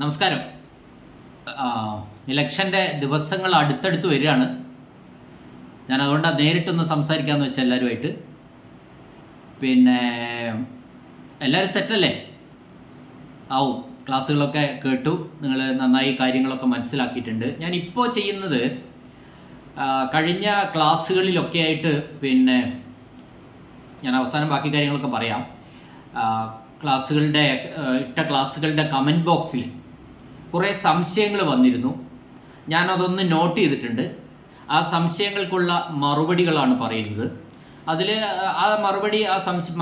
നമസ്കാരം. ഇലക്ഷൻ്റെ ദിവസങ്ങൾ അടുത്തടുത്ത് വരികയാണ്. ഞാൻ അതുകൊണ്ടാണ് നേരിട്ടൊന്ന് സംസാരിക്കാമെന്ന് വെച്ചാൽ എല്ലാവരുമായിട്ട്. പിന്നെ എല്ലാവരും സെറ്റല്ലേ? ആവും. ക്ലാസ്സുകളൊക്കെ കേട്ടു, നിങ്ങൾ നന്നായി കാര്യങ്ങളൊക്കെ മനസ്സിലാക്കിയിട്ടുണ്ട്. ഞാനിപ്പോൾ ചെയ്യുന്നത് കഴിഞ്ഞ ക്ലാസ്സുകളിലൊക്കെ ആയിട്ട് പിന്നെ ഞാൻ അവസാനം ബാക്കി കാര്യങ്ങളൊക്കെ പറയാം. ഇട്ട ക്ലാസ്സുകളുടെ കമൻറ്റ് ബോക്സിൽ കുറേ സംശയങ്ങൾ വന്നിരുന്നു. ഞാനതൊന്ന് നോട്ട് ചെയ്തിട്ടുണ്ട്. ആ സംശയങ്ങൾക്കുള്ള മറുപടികളാണ് പറയുന്നത്. അതിൽ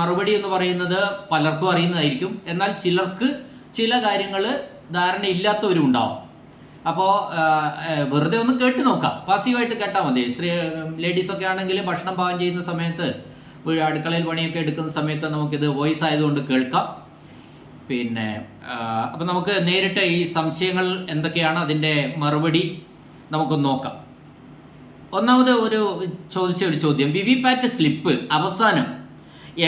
മറുപടി എന്ന് പറയുന്നത് പലർക്കും അറിയുന്നതായിരിക്കും, എന്നാൽ ചിലർക്ക് ചില കാര്യങ്ങൾ ധാരണയില്ലാത്തവരും ഉണ്ടാവും. അപ്പോൾ വെറുതെ ഒന്ന് കേട്ട് നോക്കാം, പാസീവായിട്ട് കേട്ടാൽ മതി. ലേഡീസൊക്കെ ആണെങ്കിൽ ഭക്ഷണം പാകം ചെയ്യുന്ന സമയത്ത്, അടുക്കളയിൽ പണിയൊക്കെ എടുക്കുന്ന സമയത്ത് നമുക്കിത് വോയിസ് ആയതുകൊണ്ട് കേൾക്കാം. പിന്നെ അപ്പം നമുക്ക് നേരിട്ട് ഈ സംശയങ്ങൾ എന്തൊക്കെയാണ് അതിൻ്റെ മറുപടി നമുക്കൊന്ന് നോക്കാം. ഒന്നാമത് ചോദിച്ച ഒരു ചോദ്യം, വിവിപാറ്റ് സ്ലിപ്പ് അവസാനം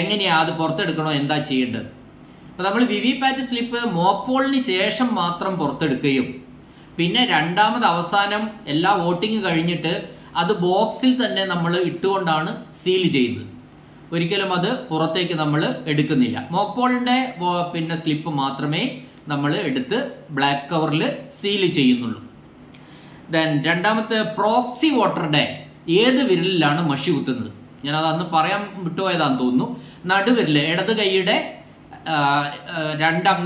എങ്ങനെയാണ് അത് പുറത്തെടുക്കണോ, എന്താ ചെയ്യേണ്ടത്? അപ്പോൾ നമ്മൾ വിവിപാറ്റ് സ്ലിപ്പ് മോപ്പോളിന് ശേഷം മാത്രം പുറത്തെടുക്കുകയും പിന്നെ രണ്ടാമത് അവസാനം എല്ലാ വോട്ടിങ് കഴിഞ്ഞിട്ട് അത് ബോക്സിൽ തന്നെ നമ്മൾ ഇട്ടുകൊണ്ടാണ് സീൽ ചെയ്യുന്നത്. ഒരിക്കലും അത് പുറത്തേക്ക് നമ്മൾ എടുക്കുന്നില്ല. മോക്പോളിൻ്റെ പിന്നെ സ്ലിപ്പ് മാത്രമേ നമ്മൾ എടുത്ത് ബ്ലാക്ക് കവറിൽ സീൽ ചെയ്യുന്നുള്ളൂ. ദെൻ രണ്ടാമത്തെ, പ്രോക്സി വോട്ടറുടെ ഏത് വിരലിലാണ് മഷി കുത്തുന്നത്? ഞാനത് അന്ന് പറയാൻ വിട്ടുപോയതാണെന്ന് തോന്നുന്നു. നടുവിരൽ, ഇടത് കൈയുടെ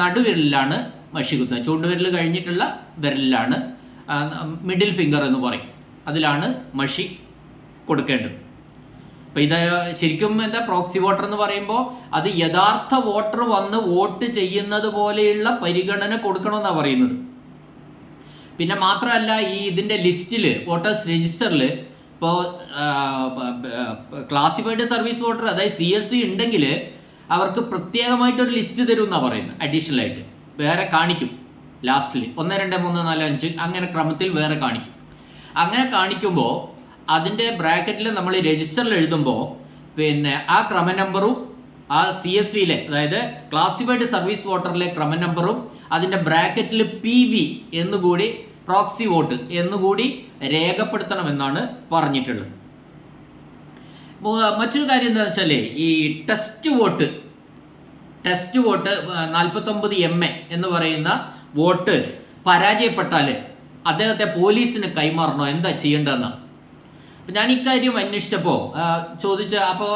നടുവിരലിലാണ് മഷി കുത്തുന്നത്. ചൂണ്ടുവിരൽ കഴിഞ്ഞിട്ടുള്ള വിരലിലാണ്, മിഡിൽ ഫിംഗർ എന്ന് പറയും, അതിലാണ് മഷി കൊടുക്കേണ്ടത്. അപ്പോൾ ഇത് ശരിക്കും പ്രോക്സി വോട്ടർ എന്ന് പറയുമ്പോൾ അത് യഥാർത്ഥ വോട്ടർ വന്ന് വോട്ട് ചെയ്യുന്നത് പോലെയുള്ള പരിഗണന കൊടുക്കണമെന്നാണ് പറയുന്നത്. പിന്നെ മാത്രമല്ല, ഇതിൻ്റെ ലിസ്റ്റിൽ, വോട്ടേഴ്സ് രജിസ്റ്ററിൽ ഇപ്പോൾ ക്ലാസിഫൈഡ് സർവീസ് വോട്ടർ, അതായത് CSV ഉണ്ടെങ്കിൽ അവർക്ക് പ്രത്യേകമായിട്ടൊരു ലിസ്റ്റ് തരും എന്നാണ് പറയുന്നത്. അഡീഷണൽ ആയിട്ട് വേറെ കാണിക്കും ലാസ്റ്റിൽ 1, 2, 3, 4, 5 അങ്ങനെ ക്രമത്തിൽ വേറെ കാണിക്കും. അങ്ങനെ കാണിക്കുമ്പോൾ അതിൻ്റെ ബ്രാക്കറ്റിൽ നമ്മൾ രജിസ്റ്ററിൽ എഴുതുമ്പോൾ പിന്നെ ആ ക്രമ നമ്പറും ആ CSVയിലെ, അതായത് ക്ലാസിഫൈഡ് സർവീസ് വോട്ടറിലെ ക്രമ നമ്പറും അതിൻ്റെ ബ്രാക്കറ്റിൽ PV എന്നുകൂടി, പ്രോക്സി വോട്ട് എന്നുകൂടി രേഖപ്പെടുത്തണമെന്നാണ് പറഞ്ഞിട്ടുള്ളത്. മറ്റൊരു കാര്യം എന്താണെന്ന് വെച്ചാൽ, ഈ ടെസ്റ്റ് വോട്ട് 49 MA എന്ന് പറയുന്ന വോട്ട് പരാജയപ്പെട്ടാൽ അദ്ദേഹത്തെ പോലീസിന് കൈമാറണോ, എന്താ ചെയ്യേണ്ടതെന്നാണ്. അപ്പം ഞാൻ ഇക്കാര്യം അന്വേഷിച്ചപ്പോൾ അപ്പോൾ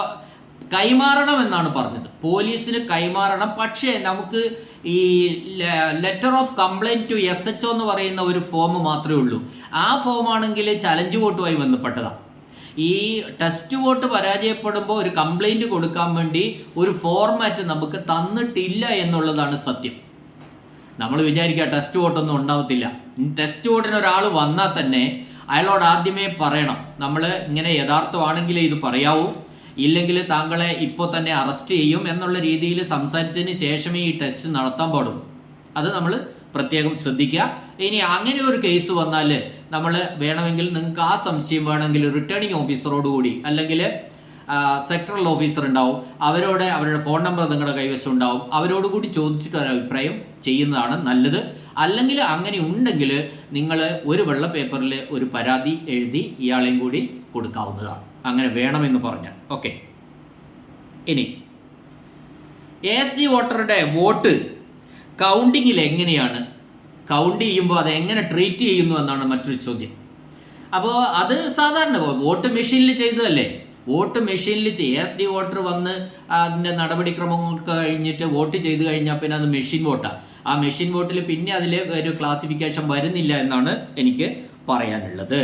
കൈമാറണമെന്നാണ് പറഞ്ഞത്. പോലീസിന് കൈമാറണം. പക്ഷേ നമുക്ക് ഈ letter of complaint to SHO എന്ന് പറയുന്ന ഒരു ഫോം മാത്രമേ ഉള്ളൂ. ആ ഫോമാണെങ്കിൽ ചലഞ്ച് വോട്ടുമായി ബന്ധപ്പെട്ടതാണ്. ഈ ടെസ്റ്റ് വോട്ട് പരാജയപ്പെടുമ്പോൾ ഒരു കംപ്ലൈൻറ്റ് കൊടുക്കാൻ വേണ്ടി ഒരു ഫോർമാറ്റ് നമുക്ക് തന്നിട്ടില്ല എന്നുള്ളതാണ് സത്യം. നമ്മൾ വിചാരിക്കുക ടെസ്റ്റ് വോട്ടൊന്നും ഉണ്ടാവത്തില്ല. ടെസ്റ്റ് വോട്ടിന് ഒരാൾ വന്നാൽ തന്നെ അയാളോട് ആദ്യമേ പറയണം, നമ്മൾ ഇങ്ങനെ യഥാർത്ഥമാണെങ്കിലേ ഇത് പറയാവൂ, ഇല്ലെങ്കിൽ താങ്കളെ ഇപ്പോൾ തന്നെ അറസ്റ്റ് ചെയ്യും എന്നുള്ള രീതിയിൽ സംസാരിച്ചതിന് ശേഷമേ ഈ ടെസ്റ്റ് നടത്താൻ പാടുള്ളൂ. അത് നമ്മൾ പ്രത്യേകം ശ്രദ്ധിക്കുക. ഇനി അങ്ങനെ ഒരു കേസ് വന്നാൽ നമ്മൾ വേണമെങ്കിൽ, നിങ്ങൾക്ക് ആ സംശയം വേണമെങ്കിൽ റിട്ടേണിംഗ് ഓഫീസറോടുകൂടി, അല്ലെങ്കിൽ സെക്ടറൽ ഓഫീസർ ഉണ്ടാവും, അവരുടെ ഫോൺ നമ്പർ നിങ്ങളുടെ കൈവശം ഉണ്ടാവും, അവരോടുകൂടി ചോദിച്ചിട്ട് ഒരു അഭിപ്രായം ചെയ്യുന്നതാണ് നല്ലത്. അല്ലെങ്കിൽ അങ്ങനെ ഉണ്ടെങ്കിൽ നിങ്ങൾ ഒരു വെള്ള പേപ്പറിൽ ഒരു പരാതി എഴുതി ഇയാളെയും കൂടി കൊടുക്കാവുന്നതാണ്, അങ്ങനെ വേണമെന്ന് പറഞ്ഞാൽ. ഓക്കെ. ഇനി ASD വോട്ടറുടെ വോട്ട് കൗണ്ടിങ്ങിൽ എങ്ങനെയാണ്, കൗണ്ട് ചെയ്യുമ്പോൾ അത് എങ്ങനെ ട്രീറ്റ് ചെയ്യുന്നു എന്നാണ് മറ്റൊരു ചോദ്യം. അപ്പോൾ അത് സാധാരണ വോട്ട് മെഷീനിൽ ചെയ്തതല്ലേ. വോട്ട് മെഷീനിൽ ASD വോട്ടർ വന്ന് അതിൻ്റെ നടപടിക്രമങ്ങൾക്ക് കഴിഞ്ഞിട്ട് വോട്ട് ചെയ്ത് കഴിഞ്ഞാൽ പിന്നെ അത് മെഷീൻ വോട്ടാണ്. ആ മെഷീൻ വോട്ടിൽ പിന്നെ അതിൽ ഒരു ക്ലാസിഫിക്കേഷൻ വരുന്നില്ല എന്നാണ് എനിക്ക് പറയാനുള്ളത്.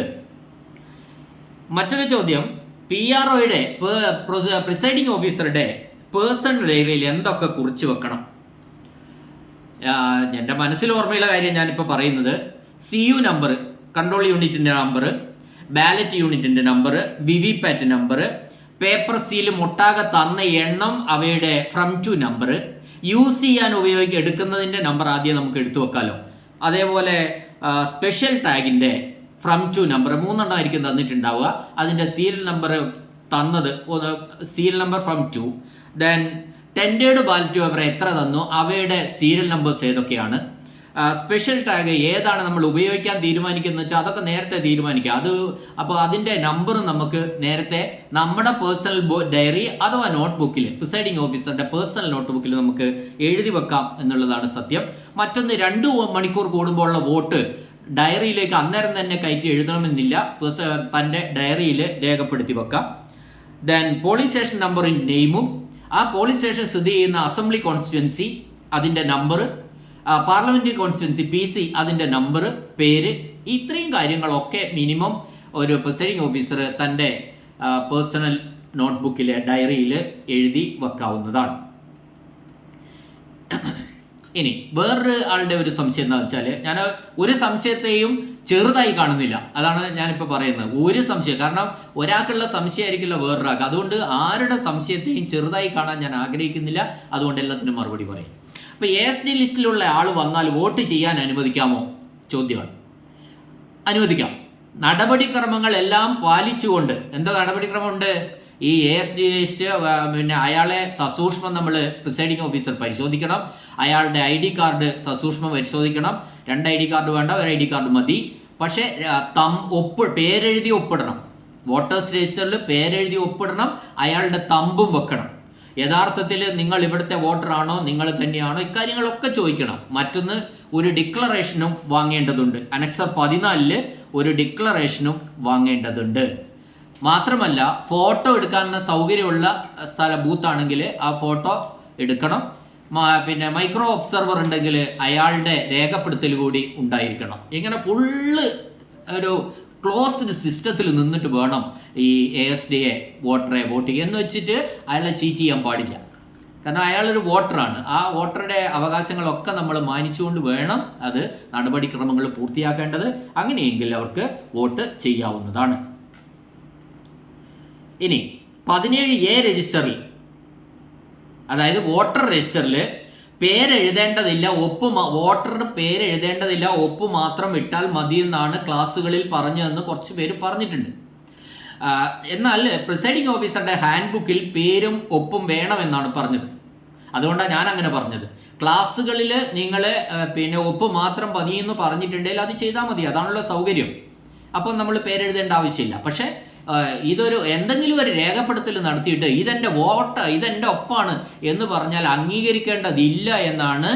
മറ്റൊരു ചോദ്യം, PROയുടെ പ്രിസൈഡിംഗ് ഓഫീസറുടെ പേഴ്സണൽ ഏരിയയിൽ എന്തൊക്കെ കുറിച്ച് വെക്കണം? എൻ്റെ മനസ്സിൽ ഓർമ്മയുള്ള കാര്യം ഞാനിപ്പോൾ പറയുന്നത്, CU നമ്പർ, കൺട്രോൾ യൂണിറ്റിൻ്റെ നമ്പർ, ബാലറ്റ് യൂണിറ്റിൻ്റെ number, VVPAT number, paper seal മുട്ടാകെ തന്ന എണ്ണം, അവയുടെ ഫ്രം ടു നമ്പർ, യൂസ് ചെയ്യാൻ എടുക്കുന്നതിൻ്റെ നമ്പർ ആദ്യം നമുക്ക് എടുത്തു വെക്കാമല്ലോ. അതേപോലെ സ്പെഷ്യൽ ടാഗിൻ്റെ ഫ്രം ടു നമ്പർ 3 ആയിരിക്കും തന്നിട്ടുണ്ടാവുക. അതിൻ്റെ സീരിയൽ നമ്പർ തന്നത്, serial number from to. Then tendered ballot paper എത്ര തന്നു, അവയുടെ സീരിയൽ നമ്പേഴ്സ് ഏതൊക്കെയാണ്. സ്പെഷ്യൽ ടാഗ് ഏതാണ് നമ്മൾ ഉപയോഗിക്കാൻ തീരുമാനിക്കുന്നത് വെച്ചാൽ അതൊക്കെ നേരത്തെ തീരുമാനിക്കുക. അപ്പോൾ അതിൻ്റെ നമ്പർ നമുക്ക് നേരത്തെ നമ്മുടെ പേഴ്സണൽ ഡയറി അഥവാ നോട്ട്ബുക്കിൽ പ്രിസൈഡിംഗ് ഓഫീസറുടെ പേഴ്സണൽ നോട്ട്ബുക്കിൽ നമുക്ക് എഴുതി വെക്കാം എന്നുള്ളതാണ് സത്യം. മറ്റൊന്ന് 2 മണിക്കൂർ കൂടുമ്പോഴുള്ള വോട്ട് ഡയറിയിലേക്ക് അന്നേരം തന്നെ കയറ്റി എഴുതണമെന്നില്ല, തൻ്റെ ഡയറിയിൽ രേഖപ്പെടുത്തി വെക്കാം. ദെൻ പോളിംഗ് സ്റ്റേഷൻ നമ്പറും നെയിമും, ആ പോളിംഗ് സ്റ്റേഷൻ സ്ഥിതി ചെയ്യുന്ന അസംബ്ലി കോൺസ്റ്റിറ്റ്യുവൻസി അതിൻ്റെ നമ്പർ, പാർലമെന്ററി കോൺസ്റ്റിറ്റ്യുവൻസി PC അതിൻ്റെ നമ്പർ, പേര്, ഇത്രയും കാര്യങ്ങളൊക്കെ മിനിമം ഒരു പ്രിസൈഡിംഗ് ഓഫീസർ തൻ്റെ പേഴ്സണൽ നോട്ട്ബുക്കിൽ ഡയറിയിൽ എഴുതി വെക്കാവുന്നതാണ്. ഇനി വേറൊരു ആളുടെ ഒരു സംശയം എന്താ വെച്ചാൽ, ഞാൻ ഒരു സംശയത്തെയും ചെറുതായി കാണുന്നില്ല, അതാണ് ഞാനിപ്പോൾ പറയുന്നത്. ഒരു സംശയം, കാരണം ഒരാൾക്കുള്ള സംശയമായിരിക്കില്ല വേറൊരാൾക്ക്, അതുകൊണ്ട് ആരുടെ സംശയത്തെയും ചെറുതായി കാണാൻ ഞാൻ ആഗ്രഹിക്കുന്നില്ല. അതുകൊണ്ട് എല്ലാത്തിനും മറുപടി പറയും. അപ്പോൾ ASD ലിസ്റ്റിലുള്ള ആൾ വന്നാൽ വോട്ട് ചെയ്യാൻ അനുവദിക്കാമോ? ചോദ്യമാണ്. അനുവദിക്കാം. നടപടിക്രമങ്ങളെല്ലാം പാലിച്ചുകൊണ്ട്. എന്താ നടപടിക്രമമുണ്ട്? ഈ ASD ലിസ്റ്റ് പിന്നെ അയാളെ സസൂക്ഷ്മം നമ്മൾ പ്രിസൈഡിംഗ് ഓഫീസർ പരിശോധിക്കണം. അയാളുടെ ID കാർഡ് സസൂക്ഷ്മം പരിശോധിക്കണം. 2 ID കാർഡ് വേണ്ട, 1 ID കാർഡ് മതി. പക്ഷേ പേരെഴുതി ഒപ്പിടണം. വോട്ടേഴ്സ് രജിസ്റ്ററിൽ പേരെഴുതി ഒപ്പിടണം. അയാളുടെ തമ്പും വെക്കണം. യഥാർത്ഥത്തിൽ നിങ്ങൾ ഇവിടുത്തെ വോട്ടറാണോ, നിങ്ങൾ തന്നെയാണോ, ഇക്കാര്യങ്ങളൊക്കെ ചോദിക്കണം. മറ്റൊന്ന്, ഒരു ഡിക്ലറേഷനും വാങ്ങേണ്ടതുണ്ട്. അനക്സർ 14 ഒരു ഡിക്ലറേഷനും വാങ്ങേണ്ടതുണ്ട്. മാത്രമല്ല ഫോട്ടോ എടുക്കാനുള്ള സൗകര്യമുള്ള ബൂത്താണെങ്കിൽ ആ ഫോട്ടോ എടുക്കണം. പിന്നെ മൈക്രോ ഒബ്സർവർ ഉണ്ടെങ്കിൽ അയാളുടെ രേഖപ്പെടുത്തൽ കൂടി ഉണ്ടായിരിക്കണം. ഇങ്ങനെ ഫുള്ള് ഒരു ക്ലോസ്ഡ് സിസ്റ്റത്തിൽ നിന്നിട്ട് വേണം ഈ ASDയെ വോട്ടറെ വോട്ട് ചെയ്യുക എന്ന് വെച്ചിട്ട് അയാളെ ചീറ്റ് ചെയ്യാൻ പാടില്ല. കാരണം അയാളൊരു വോട്ടറാണ്. ആ വോട്ടറുടെ അവകാശങ്ങളൊക്കെ നമ്മൾ മാനിച്ചുകൊണ്ട് വേണം അത് നടപടിക്രമങ്ങൾ പൂർത്തിയാക്കേണ്ടത്. അങ്ങനെയെങ്കിൽ അവർക്ക് വോട്ട് ചെയ്യാവുന്നതാണ്. ഇനി 17A രജിസ്റ്ററിൽ, അതായത് വോട്ടർ രജിസ്റ്ററിൽ പേരെഴുതേണ്ടതില്ല, വോട്ടറുടെ പേര് എഴുതേണ്ടതില്ല, ഒപ്പ് മാത്രം ഇട്ടാൽ മതി എന്നാണ് ക്ലാസ്സുകളിൽ പറഞ്ഞതെന്ന് കുറച്ച് പേര് പറഞ്ഞിട്ടുണ്ട്. എന്നാൽ പ്രിസൈഡിംഗ് ഓഫീസറുടെ ഹാൻഡ് ബുക്കിൽ പേരും ഒപ്പും വേണമെന്നാണ് പറഞ്ഞത്. അതുകൊണ്ടാണ് ഞാൻ അങ്ങനെ പറഞ്ഞത്. ക്ലാസ്സുകളിൽ നിങ്ങൾ പിന്നെ ഒപ്പ് മാത്രം മതി എന്ന് പറഞ്ഞിട്ടുണ്ടെങ്കിൽ അത് ചെയ്താൽ മതി, അതാണല്ലോ സൗകര്യം. അപ്പം നമ്മൾ പേരെഴുതേണ്ട ആവശ്യമില്ല. പക്ഷേ ഇതൊരു എന്തെങ്കിലും ഒരു രേഖപ്പെടുത്തൽ നടത്തിയിട്ട് ഇതെൻ്റെ വോട്ട്, ഇതെൻ്റെ ഒപ്പാണ് എന്ന് പറഞ്ഞാൽ അംഗീകരിക്കേണ്ടതില്ല എന്നാണ്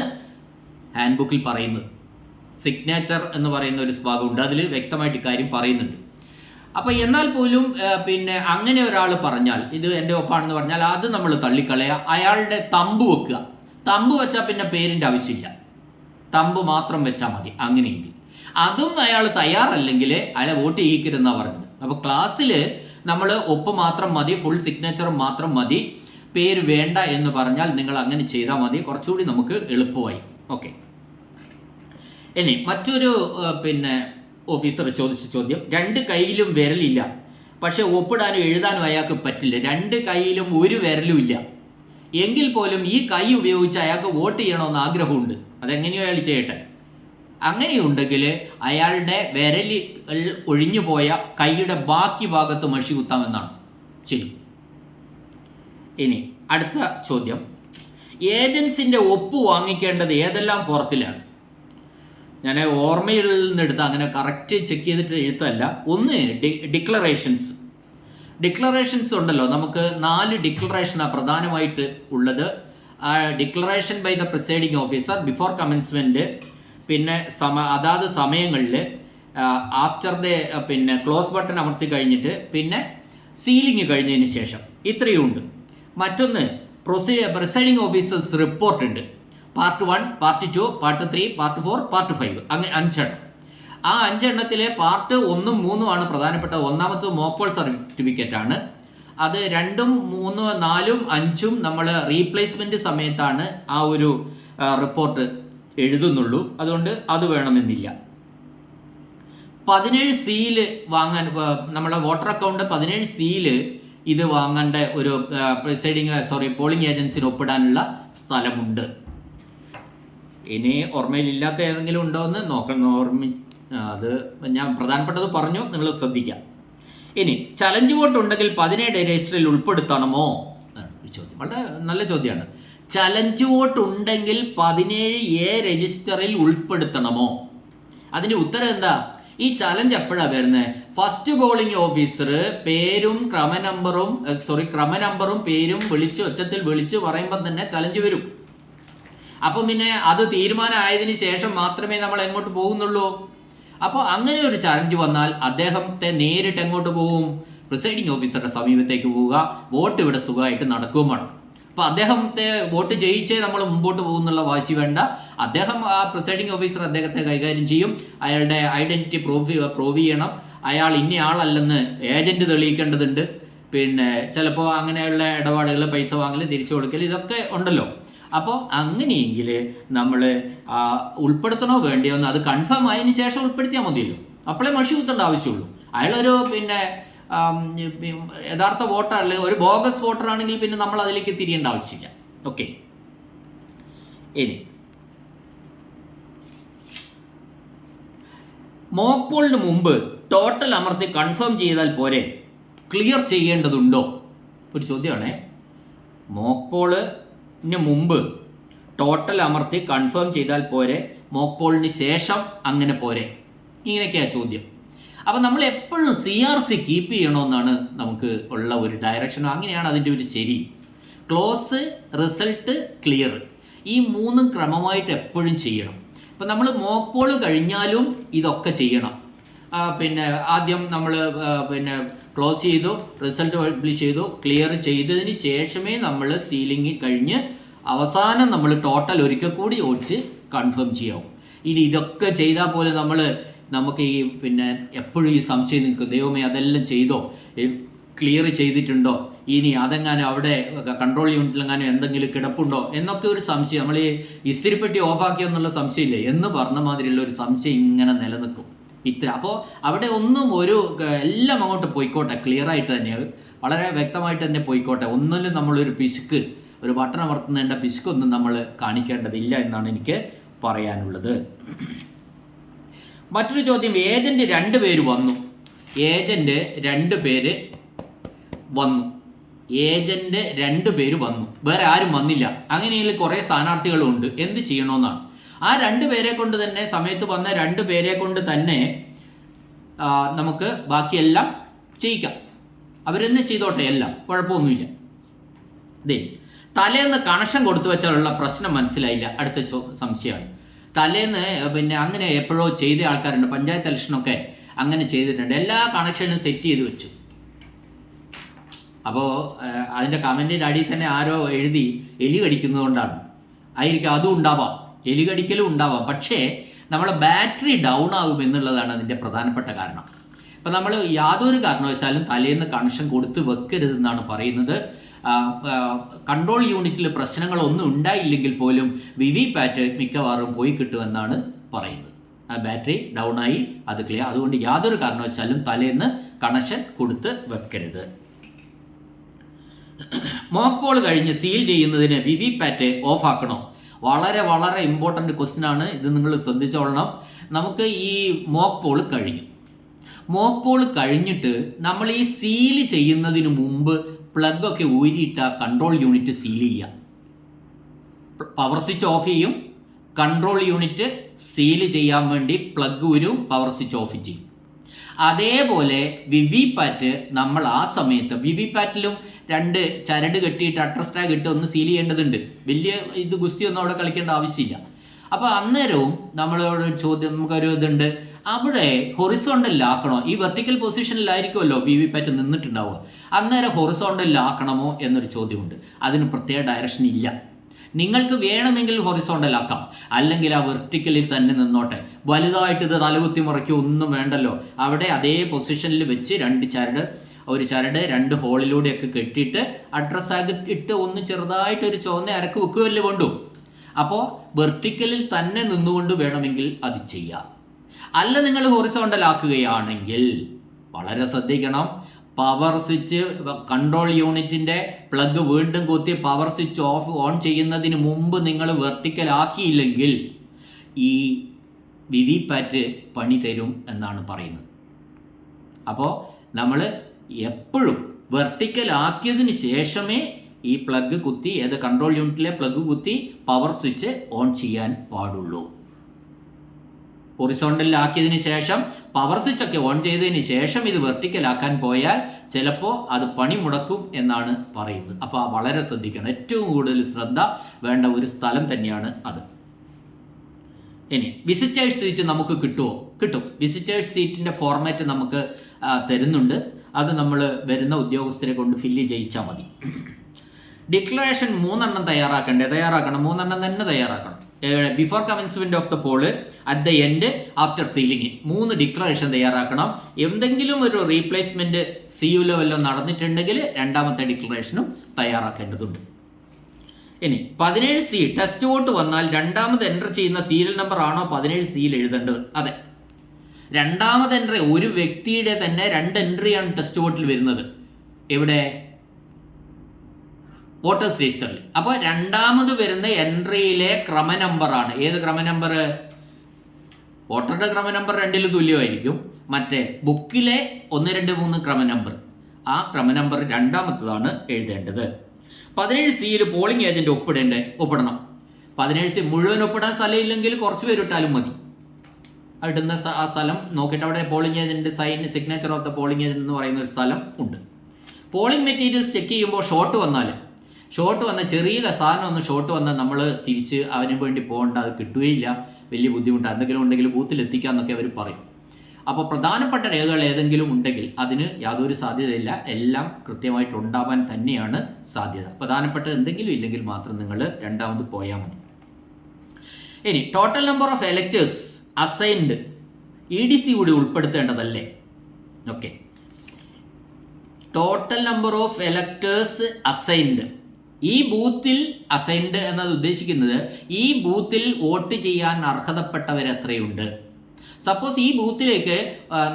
ഹാൻഡ് ബുക്കിൽ പറയുന്നത്. സിഗ്നേച്ചർ എന്ന് പറയുന്ന ഒരു ഭാഗമുണ്ട്, അതിൽ വ്യക്തമായിട്ട് കാര്യം പറയുന്നുണ്ട്. അപ്പോൾ എന്നാൽ പോലും പിന്നെ അങ്ങനെ ഒരാൾ പറഞ്ഞാൽ ഇത് എൻ്റെ ഒപ്പാണെന്ന് പറഞ്ഞാൽ അത് നമ്മൾ തള്ളിക്കളയുക. അയാളുടെ തമ്പ് വെക്കുക. തമ്പ് വെച്ചാൽ പിന്നെ പേരിൻ്റെ ആവശ്യമില്ല, തമ്പ് മാത്രം വെച്ചാൽ മതി. അങ്ങനെയെങ്കിൽ അതും അയാൾ തയ്യാറല്ലെങ്കിൽ അയാളെ വോട്ട് ചെയ്യിക്കരുതെന്നാണ് പറഞ്ഞത്. അപ്പോൾ ക്ലാസ്സിൽ നമ്മൾ ഒപ്പ് മാത്രം മതി, ഫുൾ സിഗ്നേച്ചറും മാത്രം മതി, പേര് വേണ്ട എന്ന് പറഞ്ഞാൽ നിങ്ങൾ അങ്ങനെ ചെയ്താൽ മതി. കുറച്ചുകൂടി നമുക്ക് എളുപ്പമായി. ഓക്കെ. ഇനി മറ്റൊരു പിന്നെ ഓഫീസർ ചോദിച്ച ചോദ്യം, 2 കൈയിലും വിരലില്ല, പക്ഷെ ഒപ്പിടാനും എഴുതാനും അയാൾക്ക് പറ്റില്ല. 2 കൈയിലും ഒരു വിരലും ഇല്ല, എങ്കിൽ പോലും ഈ കൈ ഉപയോഗിച്ച് അയാൾക്ക് വോട്ട് ചെയ്യണമെന്ന് ആഗ്രഹമുണ്ട്. അതെങ്ങനെയോ അയാൾ ചെയ്യട്ടെ. അങ്ങനെയുണ്ടെങ്കിൽ അയാളുടെ വിരൽ ഒഴിഞ്ഞു പോയ കൈയുടെ ബാക്കി ഭാഗത്ത് മഷി കുത്താമെന്നാണ്. ശരി. ഇനി അടുത്ത ചോദ്യം, ഏജൻസിൻ്റെ ഒപ്പ് വാങ്ങിക്കേണ്ടത് ഏതെല്ലാം ഫോറത്തിലാണ്? ഞാൻ ഓർമ്മയിൽ നിന്നെടുത്ത് അങ്ങനെ കറക്റ്റ് ചെക്ക് ചെയ്തിട്ട് എഴുത്തല്ല. ഒന്ന് ഡിക്ലറേഷൻസ് ഉണ്ടല്ലോ, നമുക്ക് 4 ഡിക്ലറേഷനാണ് പ്രധാനമായിട്ട് ഉള്ളത്. Declaration by the presiding officer before commencement, പിന്നെ അതാത് സമയങ്ങളിൽ ആഫ്റ്റർ ദ പിന്നെ ക്ലോസ് ബട്ടൺ അമർത്തി കഴിഞ്ഞിട്ട് പിന്നെ സീലിംഗ് കഴിഞ്ഞതിന് ശേഷം, ഇത്രയും ഉണ്ട്. മറ്റൊന്ന് പ്രിസൈഡിംഗ് ഓഫീസേഴ്സ് റിപ്പോർട്ട് ഉണ്ട്. Part 1, part 2, part 3, part 4, part 5, അങ്ങനെ 5 എണ്ണം. ആ 5 എണ്ണത്തിലെ പാർട്ട് 1ഉം 3ഉം ആണ് പ്രധാനപ്പെട്ട. ഒന്നാമത്തെ മോപ്പോൾ സർട്ടിഫിക്കറ്റ് ആണ്. അത് 2ഉം 3ഉം 4ഉം 5ഉം നമ്മൾ റീപ്ലേസ്മെൻറ്റ് സമയത്താണ് ആ ഒരു റിപ്പോർട്ട് എഴുതുന്നുള്ളൂ. അതുകൊണ്ട് അത് വേണമെന്നില്ല. 17 സീല് വാങ്ങാൻ നമ്മളെ വോട്ടർ അക്കൗണ്ട് 17 സീല് ഇത് വാങ്ങേണ്ട ഒരു പോളിംഗ് ഏജൻസിന് ഒപ്പിടാനുള്ള സ്ഥലമുണ്ട്. ഇനി ഓർമ്മയിലില്ലാത്ത ഏതെങ്കിലും ഉണ്ടോ എന്ന് നോക്കണം. അത് ഞാൻ പ്രധാനപ്പെട്ടത് പറഞ്ഞു, നിങ്ങൾ ശ്രദ്ധിക്കാം. ഇനി ചലഞ്ച് വോട്ട് ഉണ്ടെങ്കിൽ 17 രജിസ്റ്ററിൽ ഉൾപ്പെടുത്തണമോ? ചോദ്യം വളരെ നല്ല ചോദ്യമാണ്. ചലഞ്ച് വോട്ട് ഉണ്ടെങ്കിൽ 17A രജിസ്റ്ററിൽ ഉൾപ്പെടുത്തണമോ? അതിൻ്റെ ഉത്തരം എന്താ? ഈ ചലഞ്ച് എപ്പോഴാണ് വരുന്നത്? ഫസ്റ്റ് പോളിംഗ് ഓഫീസർ പേരും ക്രമനമ്പറും പേരും ഒച്ചത്തിൽ വിളിച്ച് പറയുമ്പോൾ തന്നെ ചലഞ്ച് വരും. അപ്പം പിന്നെ അത് തീരുമാനമായതിനു ശേഷം മാത്രമേ നമ്മൾ എങ്ങോട്ട് പോകുന്നുള്ളൂ. അപ്പോൾ അങ്ങനെ ഒരു ചലഞ്ച് വന്നാൽ അദ്ദേഹത്തെ നേരിട്ട് എങ്ങോട്ട് പോകും? പ്രിസൈഡിംഗ് ഓഫീസറുടെ സമീപത്തേക്ക് പോവുക. വോട്ട് ഇവിടെ സുഖമായിട്ട് നടക്കുകയും വേണം. അപ്പോൾ അദ്ദേഹത്തെ വോട്ട് ജയിച്ചേ നമ്മൾ മുമ്പോട്ട് പോകുന്നുള്ള വാശി വേണ്ട. അദ്ദേഹം ആ പ്രിസൈഡിംഗ് ഓഫീസർ അദ്ദേഹത്തെ കൈകാര്യം ചെയ്യും. അയാളുടെ ഐഡന്റിറ്റി പ്രൂവ് ചെയ്യണം. അയാൾ ഇന്നയാളല്ലെന്ന് ഏജന്റ് തെളിയിക്കേണ്ടതുണ്ട്. പിന്നെ ചിലപ്പോൾ അങ്ങനെയുള്ള ഇടപാടുകൾ, പൈസ വാങ്ങൽ, തിരിച്ചു കൊടുക്കൽ, ഇതൊക്കെ ഉണ്ടല്ലോ. അപ്പോൾ അങ്ങനെയെങ്കിൽ നമ്മൾ ഉൾപ്പെടുത്തണോ വേണ്ടിയോ എന്ന് അത് കൺഫേം ആയതിനു ശേഷം ഉൾപ്പെടുത്തിയാൽ മതിയല്ലോ. അപ്പോഴേ മഷി കുത്തേണ്ട ആവശ്യമുള്ളൂ. അയാളൊരു യഥാർത്ഥ വോട്ടർ അല്ലെ, ഒരു ബോഗസ് വോട്ടർ ആണെങ്കിൽ പിന്നെ നമ്മൾ അതിലേക്ക് തിരിയേണ്ട ആവശ്യമില്ല. ഓക്കെ, ഇനി മോക്ക് പോളിന് മുമ്പ് ടോട്ടൽ അമർത്തി കൺഫേം ചെയ്താൽ പോരെ? ക്ലിയർ ചെയ്യേണ്ടതുണ്ടോ? ഒരു ചോദ്യമാണേ. മോക്ക് പോളിന് മുമ്പ് ടോട്ടൽ അമർത്തി കൺഫേം ചെയ്താൽ പോരെ, മോക്ക് പോളിന് ശേഷം അങ്ങനെ പോരെ? ഇങ്ങനെയൊക്കെയാണ് ചോദ്യം. അപ്പം നമ്മൾ എപ്പോഴും CRC കീപ്പ് ചെയ്യണമെന്നാണ് നമുക്ക് ഉള്ള ഒരു ഡയറക്ഷൻ. അങ്ങനെയാണ് അതിൻ്റെ ഒരു ശരി. ക്ലോസ്, റിസൾട്ട്, ക്ലിയർ, ഈ മൂന്നും ക്രമമായിട്ട് എപ്പോഴും ചെയ്യണം. ഇപ്പം നമ്മൾ മോക്ക് പോൾ കഴിഞ്ഞാലും ഇതൊക്കെ ചെയ്യണം. ആദ്യം നമ്മൾ ക്ലോസ് ചെയ്തു, റിസൾട്ട് പബ്ലിഷ് ചെയ്തു, ക്ലിയർ ചെയ്തതിന് ശേഷമേ നമ്മൾ സീലിംഗ് കഴിഞ്ഞ് അവസാനം നമ്മൾ ടോട്ടൽ ഒരിക്കൽ കൂടി ഓടിച്ച് കൺഫേം ചെയ്യാവും. ഇനി ഇതൊക്കെ ചെയ്താൽ പോലെ നമുക്ക് ഈ എപ്പോഴും ഈ സംശയം നിൽക്കും, ദൈവമേ അതെല്ലാം ചെയ്തോ, ക്ലിയർ ചെയ്തിട്ടുണ്ടോ, ഇനി അതെങ്ങാനും അവിടെ കൺട്രോൾ യൂണിറ്റിലെങ്ങാനും എന്തെങ്കിലും കിടപ്പുണ്ടോ എന്നൊക്കെ ഒരു സംശയം. നമ്മൾ ഈ ഇസ്തിരിപ്പെട്ടി ഓഫാക്കിയോ എന്നുള്ള സംശയമില്ലേ എന്ന് പറഞ്ഞ മാതിരിയുള്ള ഒരു സംശയം ഇങ്ങനെ നിലനിൽക്കും. അപ്പോൾ അവിടെ എല്ലാം അങ്ങോട്ട് പോയിക്കോട്ടെ, ക്ലിയർ ആയിട്ട് തന്നെ, വളരെ വ്യക്തമായിട്ട് തന്നെ പോയിക്കോട്ടെ. ഒന്നിലും നമ്മളൊരു പിശുക്ക്, ഒരു ബട്ടൺ അമർത്തുന്നതിൻ്റെ പിശുക്കൊന്നും നമ്മൾ കാണിക്കേണ്ടതില്ല എന്നാണ് എനിക്ക് പറയാനുള്ളത്. മറ്റൊരു ചോദ്യം, ഏജന്റ് 2 പേര് വന്നു. ഏജന്റ് 2 പേര് വന്നു, വേറെ ആരും വന്നില്ല. അങ്ങനെയുള്ള കുറേ സ്ഥാനാർത്ഥികളുണ്ട്. എന്ത് ചെയ്യണമെന്നാണ്. ആ 2 പേരെ കൊണ്ട് തന്നെ, സമയത്ത് വന്ന 2 പേരെ കൊണ്ട് തന്നെ നമുക്ക് ബാക്കിയെല്ലാം ചെയ്യിക്കാം. അവരെന്നെ ചെയ്തോട്ടെ, എല്ലാം കുഴപ്പമൊന്നുമില്ല. തലേന്ന് കണക്ഷൻ കൊടുത്തു വെച്ചാലുള്ള പ്രശ്നം മനസ്സിലായില്ല. അടുത്ത സംശയമാണ്. തലേന്ന് അങ്ങനെ എപ്പോഴോ ചെയ്ത ആൾക്കാരുണ്ട്. പഞ്ചായത്ത് ഇലക്ഷനൊക്കെ അങ്ങനെ ചെയ്തിട്ടുണ്ട്. എല്ലാ കണക്ഷനും സെറ്റ് ചെയ്ത് വെച്ചു. അപ്പോൾ അതിൻ്റെ കമൻറ്റിൻ്റെ അടിയിൽ തന്നെ ആരോ എഴുതി എലി കടിക്കുന്നതുകൊണ്ടാണ് ആയിരിക്കും. അതും ഉണ്ടാവാം, എലി കടിക്കലും ഉണ്ടാവാം. പക്ഷേ നമ്മളെ ബാറ്ററി ഡൗൺ ആകും എന്നുള്ളതാണ് അതിൻ്റെ പ്രധാനപ്പെട്ട കാരണം. ഇപ്പം നമ്മൾ യാതൊരു കാരണവശാലും തലേന്ന് കണക്ഷൻ കൊടുത്ത് വെക്കരുതെന്നാണ് പറയുന്നത്. കൺട്രോൾ യൂണിറ്റിൽ പ്രശ്നങ്ങളൊന്നും ഉണ്ടായില്ലെങ്കിൽ പോലും VVPAT മിക്കവാറും പോയി കിട്ടുമെന്നാണ് പറയുന്നത്. ആ ബാറ്ററി ഡൗൺ ആയി, അത് ക്ലിയർ. അതുകൊണ്ട് യാതൊരു കാരണവശാലും തലേന്ന് കണക്ഷൻ കൊടുത്ത് വെക്കരുത്. മോക്ക് പോൾ കഴിഞ്ഞ് സീൽ ചെയ്യുന്നതിന് VVPAT ഓഫ് ആക്കണോ? വളരെ വളരെ ഇമ്പോർട്ടൻ്റ് ക്വസ്റ്റ്യൻ ആണ് ഇത്, നിങ്ങൾ ശ്രദ്ധിച്ചോളണം. നമുക്ക് ഈ മോക്ക് പോൾ കഴിഞ്ഞിട്ട് നമ്മൾ ഈ സീൽ ചെയ്യുന്നതിന് മുമ്പ് പ്ലഗ് ഒക്കെ ഊരിയിട്ട കൺട്രോൾ യൂണിറ്റ് സീൽ ചെയ്യുക. പവർ സ്വിച്ച് ഓഫ് ചെയ്യും, കൺട്രോൾ യൂണിറ്റ് സീൽ ചെയ്യാൻ വേണ്ടി പ്ലഗ് ഊരും, പവർ സ്വിച്ച് ഓഫ് ചെയ്യും. അതേപോലെ VVPAT നമ്മൾ ആ സമയത്ത് VVPATലും 2 ചരട് കെട്ടിയിട്ട് അഡ്രസ് ടാഗ് ഇട്ട് ഒന്ന് സീൽ ചെയ്യേണ്ടതുണ്ട്. വലിയ ഗുസ്തിയൊന്നും അവിടെ കളിക്കേണ്ട ആവശ്യമില്ല. അപ്പോൾ അന്നേരവും നമ്മളോട് ചോദ്യം, നമുക്കൊരു ഇതുണ്ട്, അവിടെ ഹൊറിസോണ്ടലിലാക്കണോ? ഈ വെർട്ടിക്കൽ പൊസിഷനിലായിരിക്കുമല്ലോ VVPAT നിന്നിട്ടുണ്ടാവുക. അന്നേരം ഹൊറിസോണ്ടലിലാക്കണമോ എന്നൊരു ചോദ്യമുണ്ട്. അതിന് പ്രത്യേക ഡയറക്ഷൻ ഇല്ല. നിങ്ങൾക്ക് വേണമെങ്കിൽ ഹൊറിസോണ്ടലാക്കാം, അല്ലെങ്കിൽ ആ വെർട്ടിക്കലിൽ തന്നെ നിന്നോട്ടെ. വലുതായിട്ട് ഇത് തലകുത്തി മുറയ്ക്കോ ഒന്നും വേണ്ടല്ലോ. അവിടെ അതേ പൊസിഷനിൽ വെച്ച് 2 ചരട്, ഒരു ചരട് 2 ഹോളിലൂടെയൊക്കെ കെട്ടിയിട്ട് അഡ്രസ് ടാഗ് ഇട്ട് ഒന്ന് ചെറുതായിട്ട് ഒരു ചുവന്ന അരക്ക് വെക്കുകയല്ലേ വേണ്ടു. അപ്പോൾ വെർട്ടിക്കലിൽ തന്നെ നിന്നുകൊണ്ട് വേണമെങ്കിൽ അത് ചെയ്യാം. അല്ല, നിങ്ങൾ ഹൊറിസോണ്ടൽ ആക്കുകയാണെങ്കിൽ വളരെ ശ്രദ്ധിക്കണം. പവർ സ്വിച്ച്, കൺട്രോൾ യൂണിറ്റിൻ്റെ പ്ലഗ് വീണ്ടും കുത്തി പവർ സ്വിച്ച് ഓൺ ചെയ്യുന്നതിന് മുമ്പ് നിങ്ങൾ വെർട്ടിക്കൽ ആക്കിയില്ലെങ്കിൽ ഈ VVPAT പണി തരും എന്നാണ് പറയുന്നത്. അപ്പോൾ നമ്മൾ എപ്പോഴും വെർട്ടിക്കൽ ആക്കിയതിന് ശേഷമേ ഈ പ്ലഗ് കുത്തി ഏത് കൺട്രോൾ യൂണിറ്റിലെ പ്ലഗ് കുത്തി പവർ സ്വിച്ച് ഓൺ ചെയ്യാൻ പാടുള്ളൂ. ഹൊറിസോണ്ടലിലാക്കിയതിന് ശേഷം പവർ സ്വിച്ച് ഒക്കെ ഓൺ ചെയ്തതിന് ശേഷം ഇത് വെർട്ടിക്കലാക്കാൻ പോയാൽ ചിലപ്പോൾ അത് പണി മുടക്കും എന്നാണ് പറയുന്നത്. അപ്പോൾ വളരെ ശ്രദ്ധിക്കണം. ഏറ്റവും കൂടുതൽ ശ്രദ്ധ വേണ്ട ഒരു സ്ഥലം തന്നെയാണ് അത്. ഇനി വിസിറ്റേഴ്സ് സീറ്റ് നമുക്ക് കിട്ടുമോ? കിട്ടും. വിസിറ്റേഴ്സ് സീറ്റിൻ്റെ ഫോർമാറ്റ് നമുക്ക് തരുന്നുണ്ട്. അത് നമ്മൾ വരുന്ന ഉദ്യോഗസ്ഥരെ കൊണ്ട് ഫില്ല് ചെയ്യിച്ചാൽ മതി. ഡിക്ലറേഷൻ 3 തയ്യാറാക്കണം. 3 തന്നെ തയ്യാറാക്കണം. Before commencement of the poll, at the end, after sealing 3 declaration തയ്യാറാക്കണം. എന്തെങ്കിലും ഒരു റീപ്ലേസ്മെന്റ് CU ലെവലിലോ നടന്നിട്ടുണ്ടെങ്കിൽ രണ്ടാമത്തെ ഡിക്ലറേഷനും തയ്യാറാക്കേണ്ടതുണ്ട്. ഇനി 17C ടെസ്റ്റ് വോട്ട് വന്നാൽ രണ്ടാമത് എൻ്റർ ചെയ്യുന്ന സീരിയൽ നമ്പർ ആണോ 17Cയിൽ എഴുതേണ്ടത്? അതെ, രണ്ടാമത് എൻട്രി ഒരു വ്യക്തിയുടെ തന്നെ 2 എൻട്രിയാണ് ടെസ്റ്റ് വോട്ടിൽ വരുന്നത്. എവിടെ? വോട്ടേഴ്സ് രജിസ്റ്ററിൽ. അപ്പോൾ രണ്ടാമത് വരുന്ന എൻട്രിയിലെ ക്രമ നമ്പറാണ്. ഏത് ക്രമ നമ്പർ? വോട്ടറുടെ ക്രമ നമ്പർ 2 തുല്യമായിരിക്കും. മറ്റേ ബുക്കിലെ 1, 2, 3 ക്രമ നമ്പർ, ആ ക്രമ നമ്പർ രണ്ടാമത്തതാണ് എഴുതേണ്ടത്. 17Cയിൽ പോളിംഗ് ഏജന്റ് ഒപ്പിടണം. 17C മുഴുവൻ ഒപ്പിടാൻ സ്ഥലമില്ലെങ്കിൽ കുറച്ച് പേരിട്ടാലും മതി. ഇടുന്ന ആ സ്ഥലം നോക്കിയിട്ട് അവിടെ polling agent sign signature of the polling agent എന്ന് പറയുന്ന ഒരു സ്ഥലം ഉണ്ട്. പോളിംഗ് മെറ്റീരിയൽസ് ചെക്ക് ചെയ്യുമ്പോൾ ഷോർട്ട് വന്ന ചെറിയ സാധനം ഒന്ന് ഷോർട്ട് വന്നാൽ നമ്മൾ തിരിച്ച് അവന് വേണ്ടി പോകേണ്ട, അത് കിട്ടുകയില്ല, വലിയ ബുദ്ധിമുട്ടാണ്. എന്തെങ്കിലും ഉണ്ടെങ്കിൽ ബൂത്തിൽ എത്തിക്കാമെന്നൊക്കെ അവർ പറയും. അപ്പോൾ പ്രധാനപ്പെട്ട രേഖകൾ ഏതെങ്കിലും ഉണ്ടെങ്കിൽ അതിന് യാതൊരു സാധ്യതയില്ല. എല്ലാം കൃത്യമായിട്ട് ഉണ്ടാവാൻ തന്നെയാണ് സാധ്യത. പ്രധാനപ്പെട്ട എന്തെങ്കിലും ഇല്ലെങ്കിൽ മാത്രം നിങ്ങൾ രണ്ടാമത് പോയാൽ മതി. ഇനി total number of electors assigned EDC കൂടി ഉൾപ്പെടുത്തേണ്ടതല്ലേ? Okay, total number of electors assigned. ഈ ബൂത്തിൽ അസൈൻഡ് എന്നത് ഉദ്ദേശിക്കുന്നത് ഈ ബൂത്തിൽ വോട്ട് ചെയ്യാൻ അർഹതപ്പെട്ടവർ എത്രയുണ്ട്. സപ്പോസ് ഈ ബൂത്തിലേക്ക്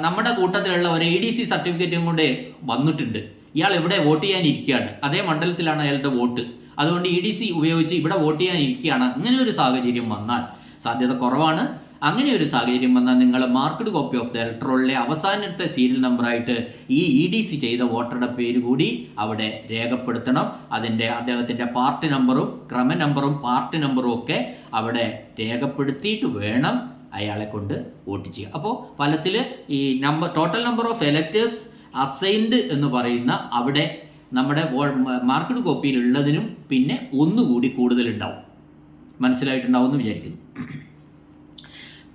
നമ്മുടെ കൂട്ടത്തിലുള്ള ഒരു EDC സർട്ടിഫിക്കറ്റും കൊണ്ട് വന്നിട്ടുണ്ട്. ഇയാൾ ഇവിടെ വോട്ട് ചെയ്യാൻ ഇരിക്കുകയാണ്, അതേ മണ്ഡലത്തിലാണ് അയാളുടെ വോട്ട്, അതുകൊണ്ട് EDC ഉപയോഗിച്ച് ഇവിടെ വോട്ട് ചെയ്യാൻ ഇരിക്കുകയാണ്. അങ്ങനെ ഒരു സാഹചര്യം വന്നാൽ, സാധ്യത കുറവാണ്, അങ്ങനെ ഒരു സാഹചര്യം വന്നാൽ നിങ്ങൾ മാർക്ക്ഡ് കോപ്പി ഓഫ് ദ ഇലക്ട്രോളിലെ അവസാനത്തെ സീരിയൽ നമ്പറായിട്ട് ഈ EDC ചെയ്ത വോട്ടറുടെ പേര് കൂടി അവിടെ രേഖപ്പെടുത്തണം. അദ്ദേഹത്തിൻ്റെ പാർട്ടി നമ്പറും ക്രമ നമ്പറും പാർട്ടി നമ്പറും ഒക്കെ അവിടെ രേഖപ്പെടുത്തിയിട്ട് വേണം അയാളെ കൊണ്ട് വോട്ട് ചെയ്യുക. അപ്പോൾ ഫലത്തിൽ ഈ total number of electors assigned എന്ന് പറയുന്ന അവിടെ നമ്മുടെ മാർക്ക്ഡ് കോപ്പിയിലുള്ളതിനും പിന്നെ ഒന്നുകൂടി കൂടുതലുണ്ടാവും. മനസ്സിലായിട്ടുണ്ടാവും എന്ന് വിചാരിക്കുന്നു.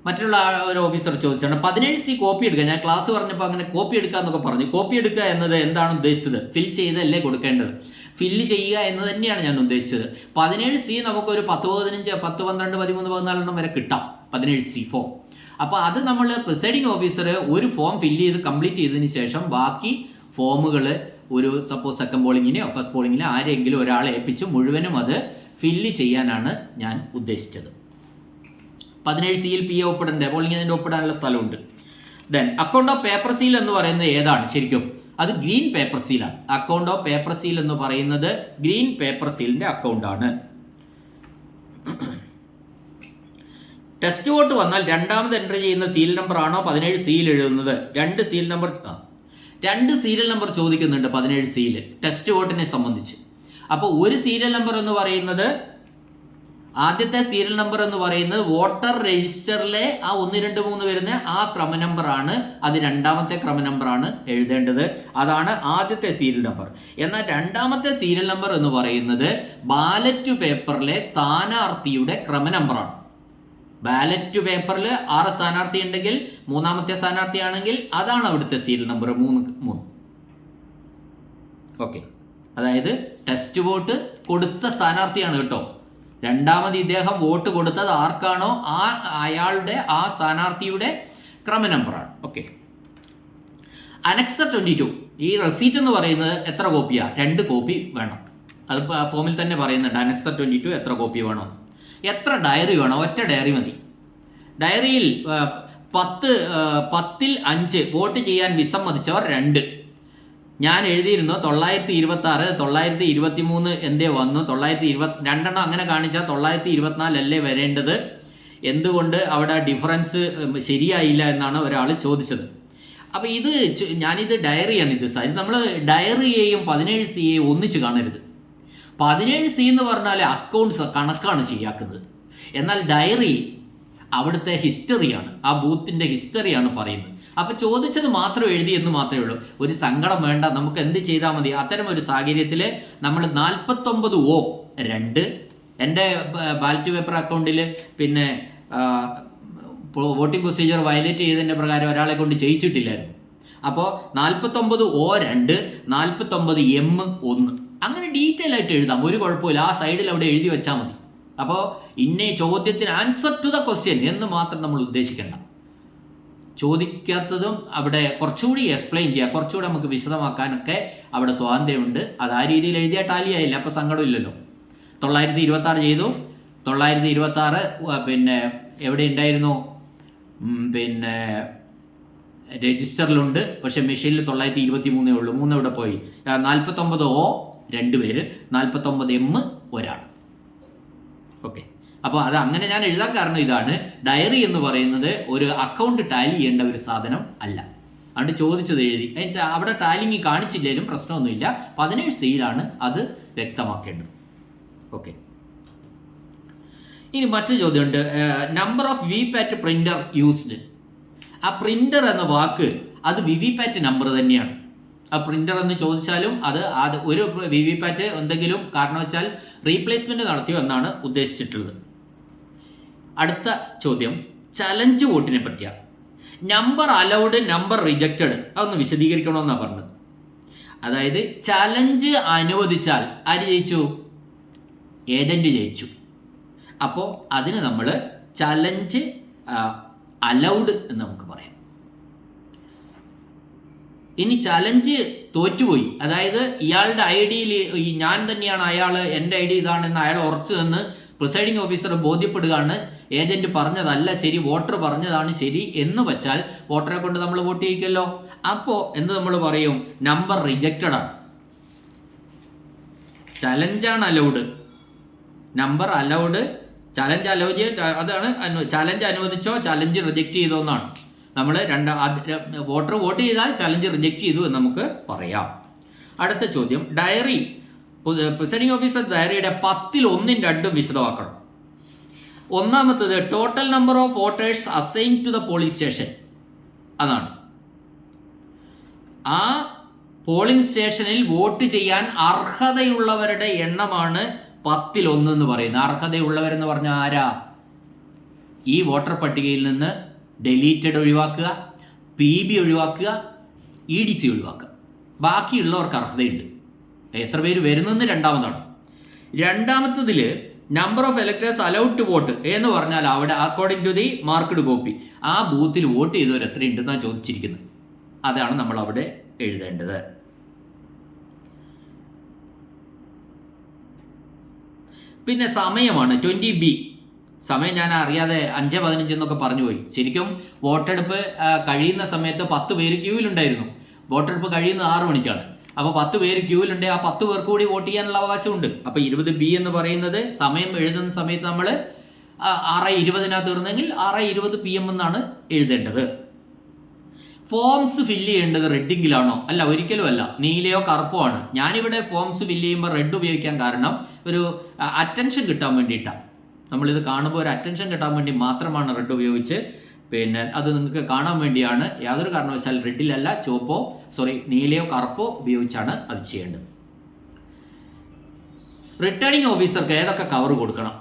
മറ്റുള്ള ഒരു ഓഫീസർ ചോദിച്ചാണ് 17C കോപ്പി എടുക്കുക. ഞാൻ ക്ലാസ് പറഞ്ഞപ്പോൾ അങ്ങനെ കോപ്പി എടുക്കുക എന്നൊക്കെ പറഞ്ഞു. കോപ്പി എടുക്കുക എന്നത് എന്താണ് ഉദ്ദേശിച്ചത്? ഫിൽ ചെയ്തല്ലേ കൊടുക്കേണ്ടത്. ഫില്ല് ചെയ്യുക എന്ന് തന്നെയാണ് ഞാൻ ഉദ്ദേശിച്ചത്. 17C നമുക്കൊരു 10, 15, 10, 12, 13, 14 വരെ കിട്ടാം 17C ഫോം. അപ്പോൾ അത് നമ്മൾ പ്രിസൈഡിങ് ഓഫീസർ ഒരു ഫോം ഫില്ല് ചെയ്ത് കംപ്ലീറ്റ് ചെയ്തതിന് ശേഷം ബാക്കി ഫോമുകൾ ഒരു സപ്പോസ് സെക്കൻഡ് പോളിങ്ങിനെയോ ഫസ്റ്റ് പോളിങ്ങിനോ ആരെങ്കിലും ഒരാളെ ഏൽപ്പിച്ച് മുഴുവനും അത് ഫില്ല് ചെയ്യാനാണ് ഞാൻ ഉദ്ദേശിച്ചത്. 17Cയിൽ PA ഒപ്പിടേണ്ട, പോളിംഗ് ഏജന്റ് ഒപ്പിടാനുള്ള സ്ഥലമുണ്ട്. Then account of paper seal എന്ന് പറയുന്നത് ഏതാണ്? ശരിക്കും അത് ഗ്രീൻ പേപ്പർ സീലാണ്. അക്കൗണ്ട് ഓഫ് പേപ്പർ സീൽ എന്ന് പറയുന്നത് ഗ്രീൻ പേപ്പർ സീലിന്റെ അക്കൗണ്ടാണ്. ടെസ്റ്റ് വോട്ട് വന്നാൽ രണ്ടാമത് എൻട്രി ചെയ്യുന്ന സീരിയൽ നമ്പർ ആണോ 17Cയിൽ എഴുതുന്നത്? 2 സീരിയൽ നമ്പർ ചോദിക്കുന്നുണ്ട് 17Cയിൽ ടെസ്റ്റ് വോട്ടിനെ സംബന്ധിച്ച്. അപ്പോൾ ഒരു സീരിയൽ നമ്പർ എന്ന് പറയുന്നത്, ആദ്യത്തെ സീരിയൽ നമ്പർ എന്ന് പറയുന്നത് വോട്ടർ രജിസ്റ്ററിലെ ആ 1, 2, 3 വരുന്ന ആ ക്രമ നമ്പറാണ്. അത് രണ്ടാമത്തെ ക്രമ നമ്പറാണ് എഴുതേണ്ടത്. അതാണ് ആദ്യത്തെ സീരിയൽ നമ്പർ. എന്നാൽ രണ്ടാമത്തെ സീരിയൽ നമ്പർ എന്ന് പറയുന്നത് ബാലറ്റ് പേപ്പറിലെ സ്ഥാനാർത്ഥിയുടെ ക്രമ നമ്പറാണ്. ബാലറ്റ് പേപ്പറിൽ 6 സ്ഥാനാർത്ഥി ഉണ്ടെങ്കിൽ 3ാമത്തെ സ്ഥാനാർത്ഥിയാണെങ്കിൽ അതാണ് അവിടുത്തെ സീരിയൽ നമ്പർ 3. ഓക്കെ, അതായത് ടെസ്റ്റ് വോട്ട് കൊടുത്ത സ്ഥാനാർത്ഥിയാണ് കേട്ടോ. രണ്ടാമത് ഇദ്ദേഹം വോട്ട് കൊടുത്തത് ആർക്കാണോ അയാളുടെ ആ സ്ഥാനാർത്ഥിയുടെ ക്രമ നമ്പറാണ്. ഓക്കെ, അനക്സർ 22 ഈ റെസീറ്റ് എന്ന് പറയുന്നത് എത്ര കോപ്പിയാണ്? 2 കോപ്പി വേണം. അത് ഫോമിൽ തന്നെ പറയുന്നുണ്ട്. അനക്സർ 22 എത്ര കോപ്പി വേണം, എത്ര ഡയറി വേണം? ഒറ്റ ഡയറി മതി. ഡയറിയിൽ 10ൽ 5 വോട്ട് ചെയ്യാൻ വിസമ്മതിച്ചവർ 2. ഞാൻ എഴുതിയിരുന്നു 926, 923 എന്തേ വന്നു, 922 അങ്ങനെ കാണിച്ചാൽ 924 അല്ലേ വരേണ്ടത്, എന്തുകൊണ്ട് അവിടെ ഡിഫറൻസ് ശരിയായില്ല എന്നാണ് ഒരാൾ ചോദിച്ചത്. അപ്പോൾ ഞാനിത് ഡയറിയാണ്. ഇത് നമ്മൾ ഡയറിയെയും 17Cയെയും ഒന്നിച്ച് കാണരുത്. 17C എന്ന് പറഞ്ഞാൽ അക്കൗണ്ട്സ് കണക്കാണ് ശരിയാക്കുന്നത്. എന്നാൽ ഡയറി അവിടുത്തെ ഹിസ്റ്ററിയാണ്, ആ ബൂത്തിൻ്റെ ഹിസ്റ്ററിയാണ് പറയുന്നത്. അപ്പോൾ ചോദിച്ചത് മാത്രം എഴുതി എന്ന് മാത്രമേ ഉള്ളൂ. ഒരു സങ്കടം വേണ്ട, നമുക്ക് എന്ത് ചെയ്താൽ മതി? അത്തരം ഒരു സാഹചര്യത്തിൽ നമ്മൾ 49O2 എൻ്റെ ബാലറ്റ് പേപ്പർ അക്കൗണ്ടിൽ പിന്നെ വോട്ടിംഗ് പ്രൊസീജിയർ വയലേറ്റ് ചെയ്തതിൻ്റെ പ്രകാരം ഒരാളെ കൊണ്ട് ചെയ്യിച്ചിട്ടില്ലായിരുന്നു. അപ്പോൾ 49O2 49M1 അങ്ങനെ ഡീറ്റെയിൽ ആയിട്ട് എഴുതാം, ഒരു കുഴപ്പമില്ല. ആ സൈഡിൽ അവിടെ എഴുതി വെച്ചാൽ മതി. അപ്പോൾ ഇന്ന ചോദ്യത്തിന് ആൻസർ ടു ദ ക്വസ്റ്റ്യൻ എന്ന് മാത്രം നമ്മൾ ഉദ്ദേശിക്കേണ്ട. ചോദിക്കാത്തതും അവിടെ കുറച്ചുകൂടി എക്സ്പ്ലെയിൻ ചെയ്യുക, കുറച്ചുകൂടി നമുക്ക് വിശദമാക്കാനൊക്കെ അവിടെ സ്വാതന്ത്ര്യമുണ്ട്. അത് ആ രീതിയിൽ എഴുതിയാൽ ടാലിയായില്ല, അപ്പോൾ സങ്കടമില്ലല്ലോ. 926 ചെയ്തു. 926 പിന്നെ എവിടെ ഉണ്ടായിരുന്നു? പിന്നെ രജിസ്റ്ററിലുണ്ട്, പക്ഷേ മെഷീനിൽ 923 ഉള്ളൂ. 3 ഇവിടെ പോയി. 49O2 പേര്, 49M ഒരാൾ. ഓക്കെ, അപ്പോൾ അത് അങ്ങനെ ഞാൻ എഴുതാൻ കാരണം ഇതാണ്. ഡയറി എന്ന് പറയുന്നത് ഒരു അക്കൗണ്ട് ടാലി ചെയ്യേണ്ട ഒരു സാധനം അല്ല. അതുകൊണ്ട് ചോദിച്ചത് എഴുതി, അതിൻ്റെ അവിടെ ടാലിങ് കാണിച്ചില്ലെങ്കിലും പ്രശ്നമൊന്നുമില്ല. 17C അത് വ്യക്തമാക്കേണ്ടത്. ഓക്കെ, ഇനി മറ്റൊരു ചോദ്യമുണ്ട്. Number of VVPAT printer used. ആ പ്രിൻ്റർ എന്ന വാക്ക് അത് VVPAT നമ്പർ തന്നെയാണ്. ആ പ്രിൻ്റർ എന്ന് ചോദിച്ചാലും അത് ഒരു VVPAT എന്തെങ്കിലും കാരണവശാൽ റീപ്ലേസ്മെൻറ്റ് നടത്തിയോ എന്നാണ് ഉദ്ദേശിച്ചിട്ടുള്ളത്. അടുത്ത ചോദ്യം ചലഞ്ച് വോട്ടിനെ പറ്റിയാണ്. നമ്പർ അലൗഡ്, നമ്പർ റിജക്റ്റഡ്, അതൊന്ന് വിശദീകരിക്കണമെന്നാണ് പറഞ്ഞത്. അതായത് ചലഞ്ച് അനുവദിച്ചാൽ ആര് ജയിച്ചു? ഏജൻറ്റ് ജയിച്ചു. അപ്പോൾ അതിന് നമ്മൾ ചലഞ്ച് അലൗഡ് എന്ന് നമുക്ക് പറയാം. ഇനി ചലഞ്ച് തോറ്റുപോയി, അതായത് ഇയാളുടെ ഐഡിയിൽ ഞാൻ തന്നെയാണ് അയാൾ, എൻ്റെ ID ഇതാണെന്ന് അയാൾ ഉറച്ചു നിന്ന് പ്രിസൈഡിംഗ് ഓഫീസർ ബോധ്യപ്പെടുകയാണ് ഏജൻറ്റ് പറഞ്ഞതല്ല ശരി, വോട്ടർ പറഞ്ഞതാണ് ശരി എന്ന് വെച്ചാൽ വോട്ടറെ കൊണ്ട് നമ്മൾ വോട്ട് ചെയ്യിക്കല്ലോ. അപ്പോൾ എന്ത് നമ്മൾ പറയും? നമ്പർ റിജക്റ്റഡ് ആണ്. ചലഞ്ചാണ് allowed, number allowed. Challenge allowed ചെയ്യുക, അതാണ് ചലഞ്ച് അനുവദിച്ചോ ചലഞ്ച് റിജക്റ്റ് ചെയ്തോ എന്നാണ്. നമ്മൾ വോട്ടർ വോട്ട് ചെയ്താൽ ചലഞ്ച് റിജക്റ്റ് ചെയ്തു എന്ന് നമുക്ക് പറയാം. അടുത്ത ചോദ്യം, ഡയറി പ്രിസൈഡിംഗ് ഓഫീസർ ഡയറിയുടെ 10ൽ 1 2 വിശദമാക്കണം. ഒന്നാമത്തത് total number of voters assign to the polling station. അതാണ് ആ പോളിംഗ് സ്റ്റേഷനിൽ വോട്ട് ചെയ്യാൻ അർഹതയുള്ളവരുടെ എണ്ണമാണ് 10ൽ 1 എന്ന് പറയുന്നത്. അർഹതയുള്ളവരെന്ന് പറഞ്ഞാൽ ആരാ? ഈ വോട്ടർ പട്ടികയിൽ നിന്ന് ഡെലീറ്റഡ് ഒഴിവാക്കുക, PB ഒഴിവാക്കുക, EDC ഒഴിവാക്കുക. ബാക്കിയുള്ളവർക്ക് അർഹതയുണ്ട്. എത്ര പേര് വരുന്നെന്ന് രണ്ടാമതാണ്. രണ്ടാമത്തതിൽ number of electors allowed to vote എന്ന് പറഞ്ഞാൽ അവിടെ according to the marked copy ആ ബൂത്തിൽ വോട്ട് ചെയ്തവർ എത്രയുണ്ടെന്നാണ് ചോദിച്ചിരിക്കുന്നത്. അതാണ് നമ്മൾ അവിടെ എഴുതേണ്ടത്. പിന്നെ സമയമാണ് 20B. സമയം ഞാൻ അറിയാതെ 5:15 എന്നൊക്കെ പറഞ്ഞു പോയി. ശരിക്കും വോട്ടെടുപ്പ് കഴിയുന്ന സമയത്ത് 10 പേര് ക്യൂവിലുണ്ടായിരുന്നു. വോട്ടെടുപ്പ് കഴിയുന്നത് 6 മണിക്കാണ്. അപ്പോൾ 10 പേര് ക്യൂവിലുണ്ട്. ആ 10 പേർക്ക് കൂടി വോട്ട് ചെയ്യാനുള്ള അവകാശമുണ്ട്. അപ്പോൾ 20B എന്ന് പറയുന്നത് സമയം എഴുതുന്ന സമയത്ത് നമ്മൾ 6:20 തീർന്നെങ്കിൽ 6:20 PM എന്നാണ് എഴുതേണ്ടത്. ഫോംസ് ഫില്ല് ചെയ്യേണ്ടത് റെഡിങ്ങിലാണോ? അല്ല, ഒരിക്കലും അല്ല. നീലയോ കറുപ്പോ ആണ്. ഞാനിവിടെ ഫോംസ് ഫില്ല് ചെയ്യുമ്പോൾ റെഡ് ഉപയോഗിക്കാൻ കാരണം ഒരു അറ്റൻഷൻ കിട്ടാൻ വേണ്ടിയിട്ടാണ്. നമ്മളിത് കാണുമ്പോൾ ഒരു അറ്റൻഷൻ കിട്ടാൻ വേണ്ടി മാത്രമാണ് റെഡ് ഉപയോഗിച്ച്, പിന്നെ അത് നിങ്ങൾക്ക് കാണാൻ വേണ്ടിയാണ്. യാതൊരു കാരണവശാൽ റെഡിലല്ല, നീലയോ കറുപ്പോ ഉപയോഗിച്ചാണ് അത് ചെയ്യേണ്ടത്. റിട്ടേണിംഗ് ഓഫീസർക്ക് ഏതൊക്കെ കവർ കൊടുക്കണം?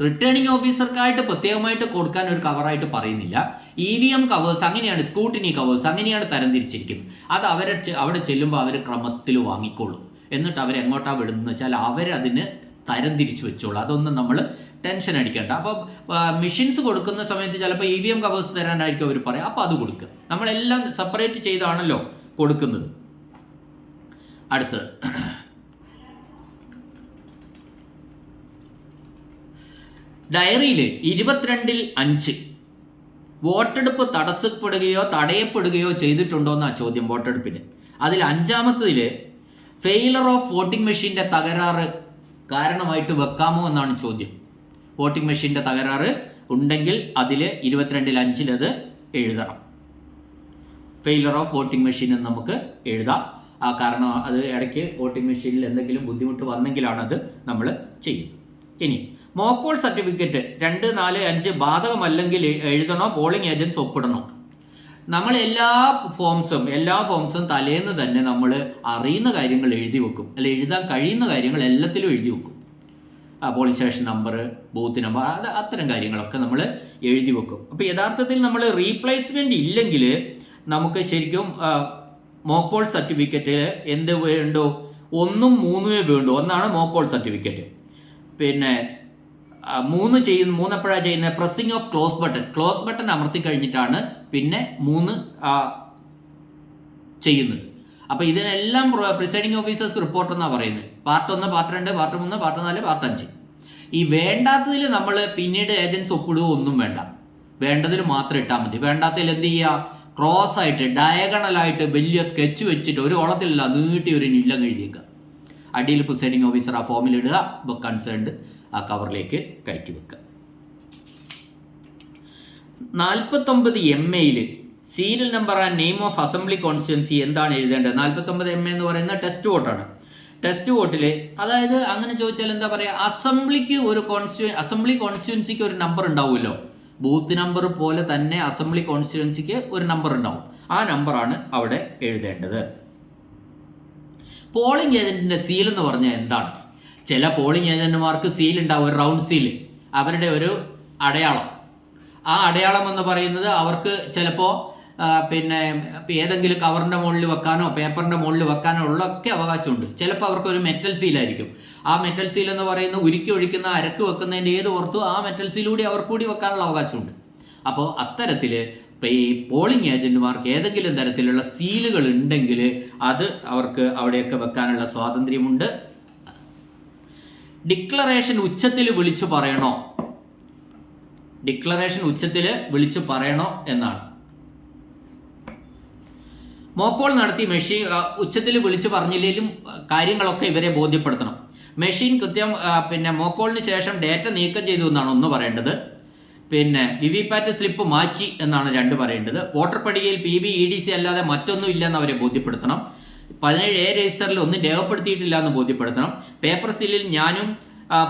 റിട്ടേണിംഗ് ഓഫീസർക്കായിട്ട് പ്രത്യേകമായിട്ട് കൊടുക്കാൻ ഒരു കവറായിട്ട് പറയുന്നില്ല. EVM കവേഴ്സ് അങ്ങനെയാണ്, സ്ക്രൂട്ടിനി കവേഴ്സ് അങ്ങനെയാണ് തരംതിരിച്ചിരിക്കുന്നത്. അത് അവിടെ ചെല്ലുമ്പോൾ അവർ ക്രമത്തിൽ വാങ്ങിക്കോളും. എന്നിട്ട് അവരെങ്ങോട്ടാണ് വിടുന്നത് വെച്ചാൽ അവരതിന് തരംതിരിച്ച് വെച്ചോളൂ. അതൊന്നും നമ്മൾ ടെൻഷൻ അടിക്കേണ്ട. അപ്പോൾ മെഷീൻസ് കൊടുക്കുന്ന സമയത്ത് ചിലപ്പോൾ EVM കവേഴ്സ് തരാനായിരിക്കും അവർ പറയാം. അപ്പോൾ അത് കൊടുക്കുക. നമ്മളെല്ലാം സെപ്പറേറ്റ് ചെയ്താണല്ലോ കൊടുക്കുന്നത്. അടുത്തത് ഡയറിയിൽ 22/5 വോട്ടെടുപ്പ് തടസ്സപ്പെടുകയോ തടയപ്പെടുകയോ ചെയ്തിട്ടുണ്ടോ എന്നാണ് ചോദ്യം വോട്ടെടുപ്പിന്. അതിൽ 5ാമത്തതിൽ ഫെയിലർ ഓഫ് വോട്ടിംഗ് മെഷീൻ്റെ തകരാറ് കാരണമായിട്ട് വെക്കാമോ എന്നാണ് ചോദ്യം. വോട്ടിംഗ് മെഷീൻ്റെ തകരാറ് ഉണ്ടെങ്കിൽ അതിൽ 22/5 അത് എഴുതണം. ഫെയിലർ ഓഫ് വോട്ടിംഗ് മെഷീൻ എന്ന് നമുക്ക് എഴുതാം. കാരണം അത് ഇടയ്ക്ക് വോട്ടിംഗ് മെഷീനിൽ എന്തെങ്കിലും ബുദ്ധിമുട്ട് വന്നെങ്കിലാണ് അത് നമ്മൾ ചെയ്യുന്നത്. ഇനി മോക്ക് പോൾ സർട്ടിഫിക്കറ്റ് 2, 4, 5 ബാധകമല്ലെങ്കിൽ എഴുതണോ, പോളിംഗ് ഏജൻറ്റ്സ് ഒപ്പിടണോ? നമ്മൾ എല്ലാ ഫോംസും തലേന്ന് തന്നെ നമ്മൾ അറിയുന്ന കാര്യങ്ങൾ എഴുതി വെക്കും, അല്ലെ എഴുതാൻ കഴിയുന്ന കാര്യങ്ങൾ എല്ലാത്തിലും എഴുതി വെക്കും. Polling station number, booth number, അത്തരം കാര്യങ്ങളൊക്കെ നമ്മൾ എഴുതി വെക്കും. അപ്പോൾ യഥാർത്ഥത്തിൽ നമ്മൾ റീപ്ലേസ്മെൻറ്റ് ഇല്ലെങ്കിൽ നമുക്ക് ശരിക്കും മോക്ക് പോൾ സർട്ടിഫിക്കറ്റിൽ എന്ത് വേണ്ടോ, 1ഉം 3ഉമേ വേണ്ടു. ഒന്നാണ് മോക്ക് പോൾ സർട്ടിഫിക്കറ്റ്. പിന്നെ 3 എപ്പോഴാണ് ചെയ്യുന്നത്? പ്രസ്സിങ് ഓഫ് ക്ലോസ് ബട്ടൺ അമർത്തി കഴിഞ്ഞിട്ടാണ് പിന്നെ 3 ചെയ്യുന്നത്. അപ്പോൾ ഇതിനെല്ലാം പ്രിസൈഡിംഗ് ഓഫീസേഴ്സ് റിപ്പോർട്ട് എന്നാണ് പറയുന്നത്. Part 1, part 2, part 3, part 4, part 5. ഈ വേണ്ടാത്തതിൽ നമ്മൾ പിന്നീട് ഏജൻസ് ഒപ്പിടുക ഒന്നും വേണ്ട, വേണ്ടതിൽ മാത്രം ഇട്ടാൽ മതി. വേണ്ടാത്തതിൽ എന്ത് ചെയ്യുക? ക്രോസ് ആയിട്ട് ഡയഗണലായിട്ട് വലിയ സ്കെച്ച് വെച്ചിട്ട് ഒരു ഓളത്തിലല്ല നീട്ടി ഒരു നിലം എഴുതിയേക്കുക. അടിയിൽ പ്രിസൈഡിംഗ് ഓഫീസർ ആ ഫോമിൽ ഇടുക, കൺസേൺഡ് ആ കവറിലേക്ക് കയറ്റി വെക്കുക. 49 MA serial number and name of assembly constituency എന്താണ് എഴുതേണ്ടത്? 49 MA എന്ന് പറയുന്ന ടെസ്റ്റ് വോട്ടാണ്. ടെസ്റ്റ് വോട്ടിൽ, അതായത് അങ്ങനെ ചോദിച്ചാൽ എന്താ പറയുക, അസംബ്ലി കോൺസ്റ്റിറ്റ്യുവൻസിക്ക് ഒരു നമ്പർ ഉണ്ടാവുമല്ലോ. ബൂത്ത് നമ്പർ പോലെ തന്നെ അസംബ്ലി കോൺസ്റ്റിറ്റ്യുവൻസിക്ക് ഒരു നമ്പർ ഉണ്ടാവും. ആ നമ്പറാണ് അവിടെ എഴുതേണ്ടത്. പോളിംഗ് ഏജന്റിന്റെ സീൽ എന്ന് പറഞ്ഞാൽ എന്താണ്? ചില പോളിംഗ് ഏജന്റുമാർക്ക് സീൽ ഉണ്ടാവും, ഒരു റൗണ്ട് സീൽ, അവരുടെ ഒരു അടയാളം. ആ അടയാളം എന്ന് പറയുന്നത് അവർക്ക് ചിലപ്പോൾ പിന്നെ ഏതെങ്കിലും കവറിൻ്റെ മുകളിൽ വെക്കാനോ പേപ്പറിൻ്റെ മുകളിൽ വെക്കാനോ ഉള്ളൊക്കെ അവകാശമുണ്ട്. ചിലപ്പോൾ അവർക്ക് ഒരു മെറ്റൽ സീലായിരിക്കും. ആ മെറ്റൽ സീൽ എന്ന് പറയുന്നത് ഉരുക്കി ഒഴിക്കുന്ന അരക്ക് വെക്കുന്നതിൻ്റെ ഏത് പുറത്തും ആ മെറ്റൽ സീലൂടെ അവർക്ക് കൂടി വെക്കാനുള്ള അവകാശമുണ്ട്. അപ്പോൾ അത്തരത്തിൽ ഈ പോളിംഗ് ഏജന്റുമാർക്ക് ഏതെങ്കിലും തരത്തിലുള്ള സീലുകൾ ഉണ്ടെങ്കിൽ അത് അവർക്ക് അവിടെയൊക്കെ വെക്കാനുള്ള സ്വാതന്ത്ര്യമുണ്ട്. ഡിക്ലറേഷൻ ഉച്ചത്തിൽ വിളിച്ചു പറയണോ എന്നാണ്. മോക്കോൾ നടത്തി മെഷീൻ ഉച്ചത്തിൽ വിളിച്ചു പറഞ്ഞില്ലെങ്കിലും കാര്യങ്ങളൊക്കെ ഇവരെ ബോധ്യപ്പെടുത്തണം. മെഷീൻ കൃത്യം പിന്നെ മോക്കോളിന് ശേഷം ഡേറ്റ നീക്കം ചെയ്തു എന്നാണ് ഒന്ന് പറയേണ്ടത്. പിന്നെ വിവിപാറ്റ് സ്ലിപ്പ് മാറ്റി എന്നാണ് 2 പറയേണ്ടത്. വോട്ടർ പട്ടികയിൽ PB EDC അല്ലാതെ മറ്റൊന്നും ഇല്ലെന്ന് അവരെ ബോധ്യപ്പെടുത്തണം. 17A രജിസ്റ്ററിൽ ഒന്നും രേഖപ്പെടുത്തിയിട്ടില്ല എന്ന് ബോധ്യപ്പെടുത്തണം. പേപ്പർ സീലിൽ ഞാനും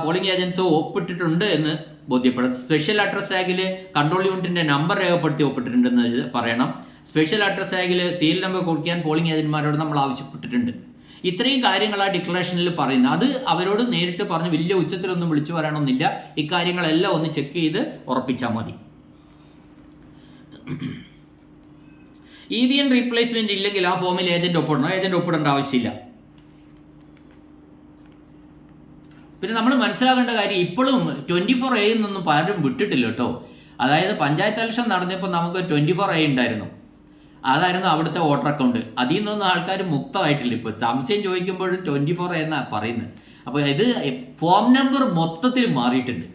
പോളിംഗ് ഏജൻസോ ഒപ്പിട്ടിട്ടുണ്ട് എന്ന് ബോധ്യപ്പെടുത്തും. സ്പെഷ്യൽ അഡ്രസ് ടാഗിൽ കൺട്രോൾ യൂണിറ്റിൻ്റെ നമ്പർ രേഖപ്പെടുത്തി ഒപ്പിട്ടിട്ടുണ്ടെന്ന് പറയണം. സ്പെഷ്യൽ അഡ്രസ് ടാഗിൽ സീൽ നമ്പർ കൊടുക്കാൻ പോളിംഗ് ഏജന്റുമാരോട് നമ്മൾ ആവശ്യപ്പെട്ടിട്ടുണ്ട്. ഇത്രയും കാര്യങ്ങളാണ് ഡിക്ലറേഷനിൽ പറയുന്നത്. അത് അവരോട് നേരിട്ട് പറഞ്ഞ് വലിയ ഉച്ചത്തിലൊന്നും വിളിച്ചു പറയണമെന്നില്ല. ഇക്കാര്യങ്ങളെല്ലാം ഒന്ന് ചെക്ക് ചെയ്ത് ഉറപ്പിച്ചാൽ മതി. EVN റീപ്ലേസ്മെന്റ് ഇല്ലെങ്കിൽ ആ ഫോമിൽ ഏജന്റ് ഒപ്പിടണം. ഏജന്റ് ഒപ്പിടേണ്ട ആവശ്യമില്ല. പിന്നെ നമ്മൾ മനസ്സിലാക്കേണ്ട കാര്യം, ഇപ്പോഴും 24A എന്നൊന്നും പലരും വിട്ടിട്ടില്ല കേട്ടോ. അതായത് പഞ്ചായത്ത് ഇലക്ഷൻ നടന്നപ്പോൾ നമുക്ക് 24A ഉണ്ടായിരുന്നു. അതായിരുന്നു അവിടുത്തെ വോട്ടർ അക്കൗണ്ട്. അതിൽ നിന്നൊന്നും ആൾക്കാർ മുക്തമായിട്ടില്ല. ഇപ്പോൾ സംശയം ചോദിക്കുമ്പോഴും 24A എന്നാണ് പറയുന്നത്. അപ്പോൾ ഇത് ഫോം നമ്പർ മൊത്തത്തിൽ മാറിയിട്ടുണ്ട്.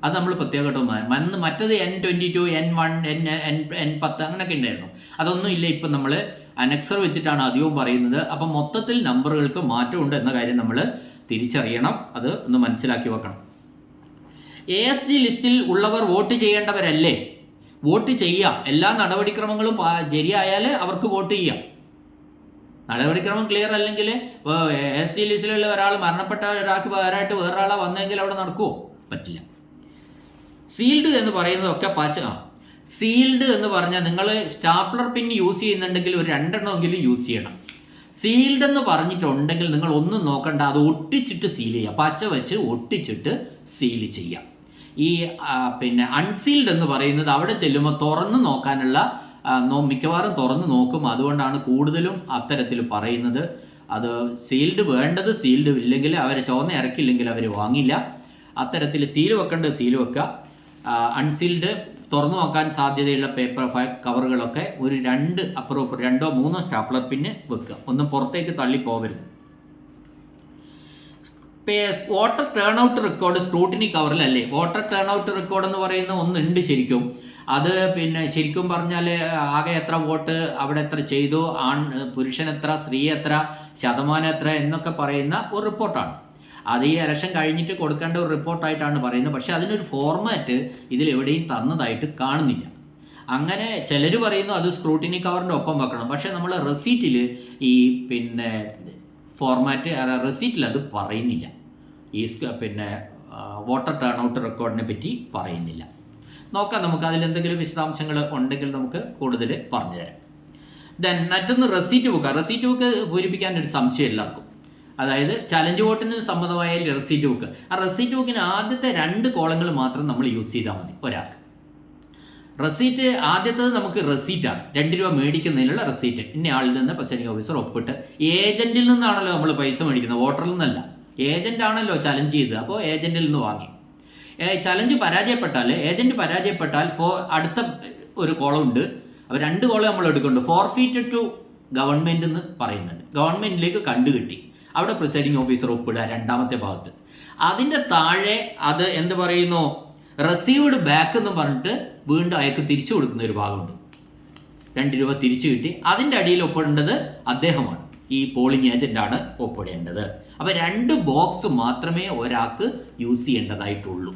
അത് നമ്മൾ പ്രത്യേകമായിട്ട് മറ്റത് N22, N1, N10 അങ്ങനെയൊക്കെ ഉണ്ടായിരുന്നു. അതൊന്നും ഇല്ല. ഇപ്പം നമ്മൾ അനക്സർ വെച്ചിട്ടാണ് അധികവും പറയുന്നത്. അപ്പം മൊത്തത്തിൽ നമ്പറുകൾക്ക് മാറ്റമുണ്ട് എന്ന കാര്യം നമ്മൾ തിരിച്ചറിയണം. അത് ഒന്ന് മനസ്സിലാക്കി വെക്കണം. ASD ലിസ്റ്റിൽ ഉള്ളവർ വോട്ട് ചെയ്യേണ്ടവരല്ലേ? വോട്ട് ചെയ്യാം. എല്ലാ നടപടിക്രമങ്ങളും ശരിയായാൽ അവർക്ക് വോട്ട് ചെയ്യാം. നടപടിക്രമം ക്ലിയർ അല്ലെങ്കിൽ ASD ലിസ്റ്റിലുള്ള ഒരാൾ മരണപ്പെട്ട ഒരാൾക്ക് പകരമായിട്ട് വേറൊരാളെ വന്നെങ്കിൽ അവിടെ നടക്കുമോ? പറ്റില്ല. സീൽഡ് എന്ന് പറയുന്നതൊക്കെ സീൽഡ് എന്ന് പറഞ്ഞാൽ നിങ്ങൾ സ്റ്റാപ്ലർ പിൻ യൂസ് ചെയ്യുന്നുണ്ടെങ്കിൽ ഒരു 2 എണ്ണമെങ്കിലും യൂസ് ചെയ്യണം. സീൽഡ് എന്ന് പറഞ്ഞിട്ടുണ്ടെങ്കിൽ നിങ്ങൾ ഒന്നും നോക്കണ്ട, അത് ഒട്ടിച്ചിട്ട് സീൽ ചെയ്യുക. പശ വെച്ച് ഒട്ടിച്ചിട്ട് സീൽ ചെയ്യാം. ഈ പിന്നെ അൺസീൽഡ് എന്ന് പറയുന്നത് അവിടെ ചെല്ലുമ്പോൾ തുറന്ന് നോക്കാനുള്ള മിക്കവാറും തുറന്ന് നോക്കും. അതുകൊണ്ടാണ് കൂടുതലും അത്തരത്തിൽ പറയുന്നത്. അത് സീൽഡ് വേണ്ടത്, സീൽഡ് ഇല്ലെങ്കിൽ അവർ ചുവന്ന ഇറക്കില്ലെങ്കിൽ അവർ വാങ്ങില്ല. അത്തരത്തിൽ സീൽ വെക്കേണ്ടത് സീൽ വെക്കുക. അൺസീൽഡ് തുറന്നു നോക്കാൻ സാധ്യതയുള്ള പേപ്പർ കവറുകളൊക്കെ ഒരു 2 അപ്പുറം 2 3 സ്റ്റാപ്ലർ പിന്ന് വെക്കുക. ഒന്നും പുറത്തേക്ക് തള്ളി പോകരുത്. Voter turn out record scrutiny കവറിലല്ലേ? വോട്ടർ ടേൺ ഔട്ട് റെക്കോർഡ് എന്ന് പറയുന്ന ഒന്നുണ്ട് ശരിക്കും. അത് പിന്നെ ശരിക്കും പറഞ്ഞാൽ ആകെ എത്ര വോട്ട് അവിടെ എത്ര ചെയ്തു, പുരുഷൻ എത്ര, സ്ത്രീ എത്ര, ശതമാനം എത്ര എന്നൊക്കെ പറയുന്ന ഒരു റിപ്പോർട്ടാണ്. അത് ഈ ഇലക്ഷൻ കഴിഞ്ഞിട്ട് കൊടുക്കേണ്ട ഒരു റിപ്പോർട്ടായിട്ടാണ് പറയുന്നത്. പക്ഷേ അതിനൊരു ഫോർമാറ്റ് ഇതിലെവിടെയും തന്നതായിട്ട് കാണുന്നില്ല. അങ്ങനെ ചിലർ പറയുന്നു അത് സ്ക്രൂട്ടിനി കവറിൻ്റെ ഒപ്പം വെക്കണം. പക്ഷേ നമ്മൾ റെസീറ്റിൽ ഈ പിന്നെ ഫോർമാറ്റ് റെസീറ്റിൽ അത് പറയുന്നില്ല. ഈ പിന്നെ വോട്ടർ ടേൺ ഔട്ട് റെക്കോർഡിനെ പറ്റി പറയുന്നില്ല. നോക്കാം, നമുക്ക് അതിലെന്തെങ്കിലും വിശദാംശങ്ങൾ ഉണ്ടെങ്കിൽ നമുക്ക് കൂടുതൽ പറഞ്ഞു തരാം. ദെൻ മറ്റൊന്ന് റെസീറ്റ് ബുക്ക്. റെസീറ്റ് ബുക്ക് പൂരിപ്പിക്കാൻ ഒരു സംശയം എല്ലാവർക്കും. അതായത് ചലഞ്ച് വോട്ടിന് സമ്മതമായ റെസീറ്റ് ബുക്ക്. ആ റെസീറ്റ് ബുക്കിന് ആദ്യത്തെ 2 കോളങ്ങൾ മാത്രം നമ്മൾ യൂസ് ചെയ്താൽ മതി ഒരാൾക്ക്. റെസീറ്റ് ആദ്യത്തേത് നമുക്ക് റെസീറ്റാണ്, 2 രൂപ മേടിക്കുന്നതിനുള്ള റെസീറ്റ്. ഇന്ന ആളിൽ നിന്ന് പ്രിസൈഡിംഗ് ഓഫീസർ ഒപ്പിട്ട്, ഏജന്റിൽ നിന്നാണല്ലോ നമ്മൾ പൈസ മേടിക്കുന്നത്, വോട്ടറിൽ നിന്നല്ല. ഏജന്റ് ആണല്ലോ ചലഞ്ച് ചെയ്തത്, അപ്പോൾ ഏജന്റിൽ നിന്ന് വാങ്ങി. ചലഞ്ച് പരാജയപ്പെട്ടാൽ, ഏജന്റ് പരാജയപ്പെട്ടാൽ അടുത്ത ഒരു കോളം ഉണ്ട്. അപ്പോൾ 2 കോളം നമ്മൾ എടുക്കുന്നുണ്ട്. ഫോർഫീറ്റഡ് ടു ഗവൺമെന്റ് എന്ന് പറയുന്നുണ്ട്. ഗവൺമെന്റിലേക്ക് കണ്ടുകിട്ടി, അവിടെ പ്രിസൈഡിംഗ് ഓഫീസർ ഒപ്പിടുക രണ്ടാമത്തെ ഭാഗത്ത്. അതിൻ്റെ താഴെ അത് എന്ത് പറയുന്നു, റിസീവ്ഡ് ബാക്ക് എന്ന് പറഞ്ഞിട്ട് വീണ്ടും അയാൾക്ക് തിരിച്ചു കൊടുക്കുന്ന ഒരു ഭാഗമുണ്ട്. 2 രൂപ തിരിച്ചു കിട്ടി. അതിൻ്റെ അടിയിൽ ഒപ്പിടേണ്ടത് അദ്ദേഹമാണ്, ഈ പോളിംഗ് ഏജന്റാണ് ഒപ്പിടേണ്ടത്. അപ്പോൾ 2 ബോക്സ് മാത്രമേ ഒരാൾക്ക് യൂസ് ചെയ്യേണ്ടതായിട്ടുള്ളൂ.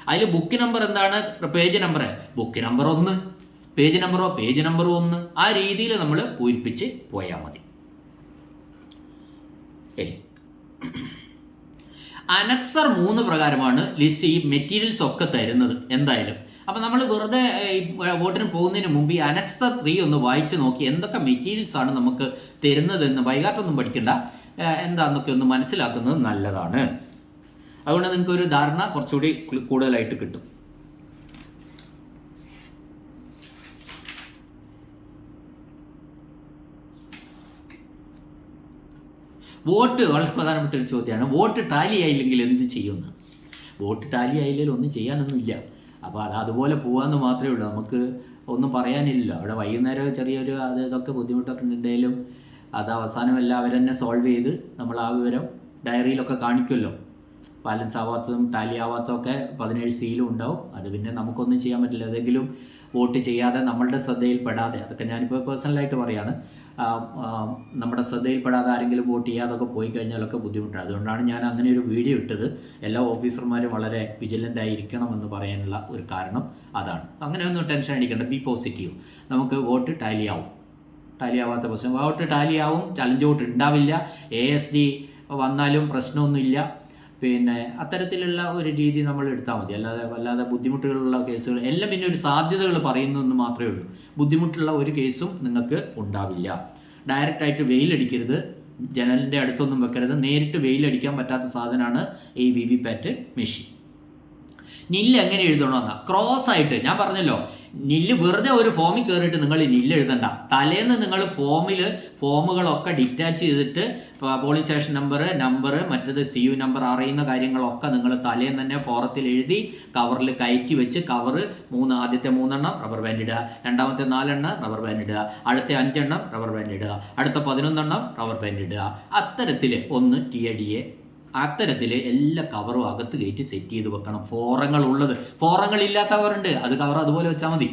അതിൽ ബുക്ക് നമ്പർ എന്താണ്, page number, book number 1, page നമ്പറോ പേജ് നമ്പർ 1, ആ രീതിയിൽ നമ്മൾ പൂരിപ്പിച്ച് പോയാൽ മതി. അനക്സർ 3 പ്രകാരമാണ് ലിസ്റ്റ് ഈ മെറ്റീരിയൽസ് ഒക്കെ തരുന്നത് എന്തായാലും. അപ്പം നമ്മൾ വെറുതെ വോട്ടിന് പോകുന്നതിന് മുമ്പ് ഈ അനക്സർ 3 ഒന്ന് വായിച്ച് നോക്കി എന്തൊക്കെ മെറ്റീരിയൽസ് ആണ് നമുക്ക് തരുന്നതെന്ന്. വൈകാട്ടൊന്നും പഠിക്കണ്ട, എന്താണെന്നൊക്കെ ഒന്ന് മനസ്സിലാക്കുന്നത് നല്ലതാണ്. അതുകൊണ്ട് നിങ്ങൾക്ക് ഒരു ധാരണ കുറച്ചുകൂടി കൂടുതലായിട്ട് കിട്ടും. വോട്ട് വളരെ പ്രധാനപ്പെട്ട ഒരു ചോദ്യമാണ്. വോട്ട് ടാലി ആയില്ലെങ്കിൽ എന്ത് ചെയ്യുമെന്ന്. വോട്ട് ടാലി ആയില്ലെങ്കിൽ ഒന്നും ചെയ്യാനൊന്നുമില്ല. അപ്പോൾ അതുപോലെ പോകാമെന്ന് മാത്രമേ ഉള്ളൂ, നമുക്ക് ഒന്നും പറയാനില്ലല്ലോ. അവിടെ വൈകുന്നേരം ചെറിയൊരു ഇതൊക്കെ ബുദ്ധിമുട്ടൊക്കെ ഉണ്ടെങ്കിലും അത് അവസാനം എല്ലാവരും തന്നെ സോൾവ് ചെയ്ത് നമ്മൾ ആ വിവരം ഡയറിയിലൊക്കെ കാണിക്കുമല്ലോ. ബാലൻസ് ആവാത്തതും ടാലി ആവാത്തതൊക്കെ 17 സീലും ഉണ്ടാവും. അത് പിന്നെ നമുക്കൊന്നും ചെയ്യാൻ പറ്റില്ല. ഏതെങ്കിലും വോട്ട് ചെയ്യാതെ നമ്മളുടെ ശ്രദ്ധയിൽപ്പെടാതെ, അതൊക്കെ ഞാനിപ്പോൾ പേഴ്സണലായിട്ട് പറയാണ്, നമ്മുടെ ശ്രദ്ധയിൽപ്പെടാതെ ആരെങ്കിലും വോട്ട് ചെയ്യാതൊക്കെ പോയി കഴിഞ്ഞാലൊക്കെ ബുദ്ധിമുട്ടാണ്. അതുകൊണ്ടാണ് ഞാൻ അങ്ങനെ ഒരു വീഡിയോ ഇട്ടത്. എല്ലാ ഓഫീസർമാരും വളരെ വിജിലൻ്റ് ആയിരിക്കണമെന്ന് പറയാനുള്ള ഒരു കാരണം അതാണ്. അങ്ങനെ ഒന്നും ടെൻഷൻ അടിക്കേണ്ട, ബി പോസിറ്റീവ്. നമുക്ക് വോട്ട് ടാലി ആവും. ടാലി ആവാത്ത പ്രശ്നം, വോട്ട് ടാലി ആവും. ചലഞ്ച് വോട്ട് ഉണ്ടാവില്ല. ASD വന്നാലും പ്രശ്നമൊന്നുമില്ല. പിന്നെ അത്തരത്തിലുള്ള ഒരു രീതി നമ്മൾ എടുത്താൽ മതി. അല്ലാതെ ബുദ്ധിമുട്ടുകളുള്ള കേസുകൾ എല്ലാം പിന്നെ ഒരു സാധ്യതകൾ പറയുന്നതെന്ന് മാത്രമേ ഉള്ളൂ. ബുദ്ധിമുട്ടുള്ള ഒരു കേസും നിങ്ങൾക്ക് ഉണ്ടാവില്ല. ഡയറക്റ്റായിട്ട് വെയിലടിക്കരുത്, ജനലിൻ്റെ അടുത്തൊന്നും വെക്കരുത്. നേരിട്ട് വെയിലടിക്കാൻ പറ്റാത്ത സാധനമാണ് ഈ VVPAT മെഷീൻ. നില്ല് എങ്ങനെ എഴുതണമെന്നാ, ക്രോസ് ആയിട്ട്. ഞാൻ പറഞ്ഞല്ലോ, നില്ല് വെറുതെ ഒരു ഫോമിൽ കയറിയിട്ട് നിങ്ങൾ നില്ല് എഴുതണ്ട. തലേന്ന് നിങ്ങൾ ഫോമുകളൊക്കെ ഡിറ്റാച്ച് ചെയ്തിട്ട് പോളിംഗ് സ്റ്റേഷൻ നമ്പർ മറ്റത് CU നമ്പർ അറിയുന്ന കാര്യങ്ങളൊക്കെ നിങ്ങൾ തലേന്ന് തന്നെ ഫോറത്തിൽ എഴുതി കവറിൽ കയറ്റി വെച്ച്, ആദ്യത്തെ 3 എണ്ണം റബ്ബർ ബാൻഡ് ഇടുക, രണ്ടാമത്തെ 4 എണ്ണം റബ്ബർ ബാൻഡ് ഇടുക, അടുത്ത 5 എണ്ണം റബ്ബർ ബാൻഡ് ഇടുക, അടുത്ത 11 എണ്ണം റബ്ബർ ബാൻഡ് ഇടുക. അത്തരത്തിൽ ഒന്ന് TADA അത്തരത്തിൽ എല്ലാ കവറും അകത്ത് കയറ്റി സെറ്റ് ചെയ്ത് വെക്കണം. ഫോറങ്ങളില്ലാത്ത കവറുണ്ട്, അത് കവർ അതുപോലെ വെച്ചാൽ മതി.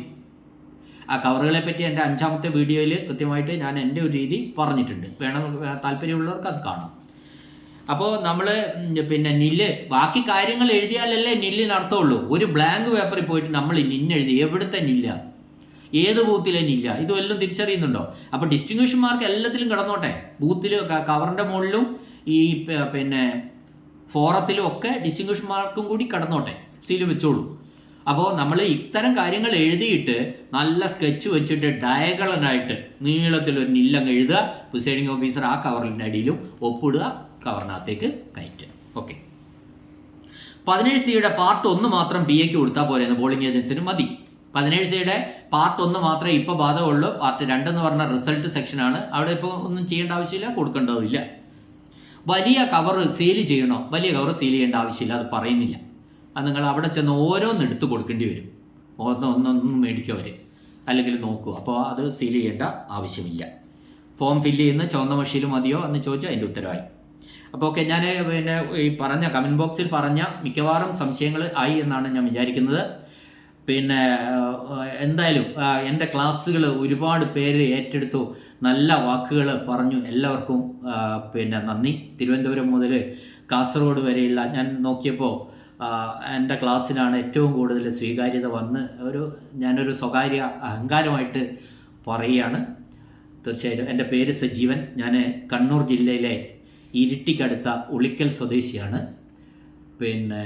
ആ കവറുകളെ പറ്റി എൻ്റെ 5ാമത്തെ വീഡിയോയിൽ കൃത്യമായിട്ട് ഞാൻ എൻ്റെ ഒരു രീതി പറഞ്ഞിട്ടുണ്ട്. താല്പര്യമുള്ളവർക്ക് അത് കാണാം. അപ്പോൾ നമ്മൾ പിന്നെ നില്ല് ബാക്കി കാര്യങ്ങൾ എഴുതിയാലല്ലേ നില്ലിന് അർത്ഥമുള്ളൂ. ഒരു ബ്ലാങ്ക് പേപ്പറിൽ പോയിട്ട് നമ്മൾ നിന്നെഴുതി, എവിടുത്തെ നില്ല, ഏത് ബൂത്തിലെ നില്ല, ഇതുമെല്ലാം തിരിച്ചറിയുന്നുണ്ടോ? അപ്പോൾ ഡിസ്റ്റിങ്വിഷൻ മാർക്ക് എല്ലാത്തിലും കിടന്നോട്ടെ. ബൂത്തിൽ കവറിൻ്റെ മുകളിലും ഈ പിന്നെ ഫോറത്തിലും ഒക്കെ ഡിസ്റ്റിങ്വിഷൻ മാർക്കും കൂടി കടന്നോട്ടെ, സീല് വെച്ചോളൂ. അപ്പോൾ നമ്മൾ ഇത്തരം കാര്യങ്ങൾ എഴുതിയിട്ട് നല്ല സ്കെച്ച് വെച്ചിട്ട് ഡയഗണലായിട്ട് നീളത്തിലൊരു നില്ലങ്ങ് എഴുതുക. പ്രിസൈഡിംഗ് ഓഫീസർ ആ കവറിൻ്റെ അടിയിലും ഒപ്പിടുക, കവറിനകത്തേക്ക് കയറ്റുക. ഓക്കെ. 17C പാർട്ട് 1 മാത്രം PAക്ക് കൊടുത്താൽ പോലെ പോളിംഗ് ഏജൻസിന് മതി. 17C പാർട്ട് 1 മാത്രമേ ഇപ്പോൾ ബാധകമുള്ളൂ. പാർട്ട് 2 എന്ന് പറഞ്ഞ റിസൾട്ട് സെക്ഷനാണ്. അവിടെ ഇപ്പോൾ ഒന്നും ചെയ്യേണ്ട ആവശ്യമില്ല, കൊടുക്കേണ്ടതുമില്ല. വലിയ കവർ സീൽ ചെയ്യണോ? വലിയ കവർ സീൽ ചെയ്യേണ്ട ആവശ്യമില്ല, അത് പറയുന്നില്ല. അത് നിങ്ങൾ അവിടെ ചെന്ന് ഓരോന്ന് എടുത്ത് കൊടുക്കേണ്ടി വരും. ഒന്നൊന്നും മേടിക്കും അവർ, അല്ലെങ്കിൽ നോക്കൂ. അപ്പോൾ അത് സീൽ ചെയ്യേണ്ട ആവശ്യമില്ല. ഫോം ഫില്ല് ചെയ്യുന്ന ചുവന്ന മഷിയിൽ മതിയോ എന്ന് ചോദിച്ചാൽ അതിൻ്റെ ഉത്തരവായി. അപ്പോൾ ഓക്കെ, ഞാൻ പിന്നെ ഈ പറഞ്ഞ കമൻറ്റ് ബോക്സിൽ പറഞ്ഞ മിക്കവാറും സംശയങ്ങൾ ആയി എന്നാണ് ഞാൻ വിചാരിക്കുന്നത്. പിന്നെ എന്തായാലും എൻ്റെ ക്ലാസ്സുകൾ ഒരുപാട് പേര് ഏറ്റെടുത്തു, നല്ല വാക്കുകൾ പറഞ്ഞു. എല്ലാവർക്കും പിന്നെ നന്ദി. തിരുവനന്തപുരം മുതൽ കാസർഗോഡ് വരെയുള്ള ഞാൻ നോക്കിയപ്പോൾ എൻ്റെ ക്ലാസ്സിനാണ് ഏറ്റവും കൂടുതൽ സ്വീകാര്യത വന്ന് ഞാനൊരു സ്വകാര്യ അഹങ്കാരമായിട്ട് പറയുകയാണ്. തീർച്ചയായിട്ടും എൻ്റെ പേര് സജീവൻ. ഞാൻ കണ്ണൂർ ജില്ലയിലെ ഇരിട്ടിക്കടുത്ത ഉളിക്കൽ സ്വദേശിയാണ്. പിന്നെ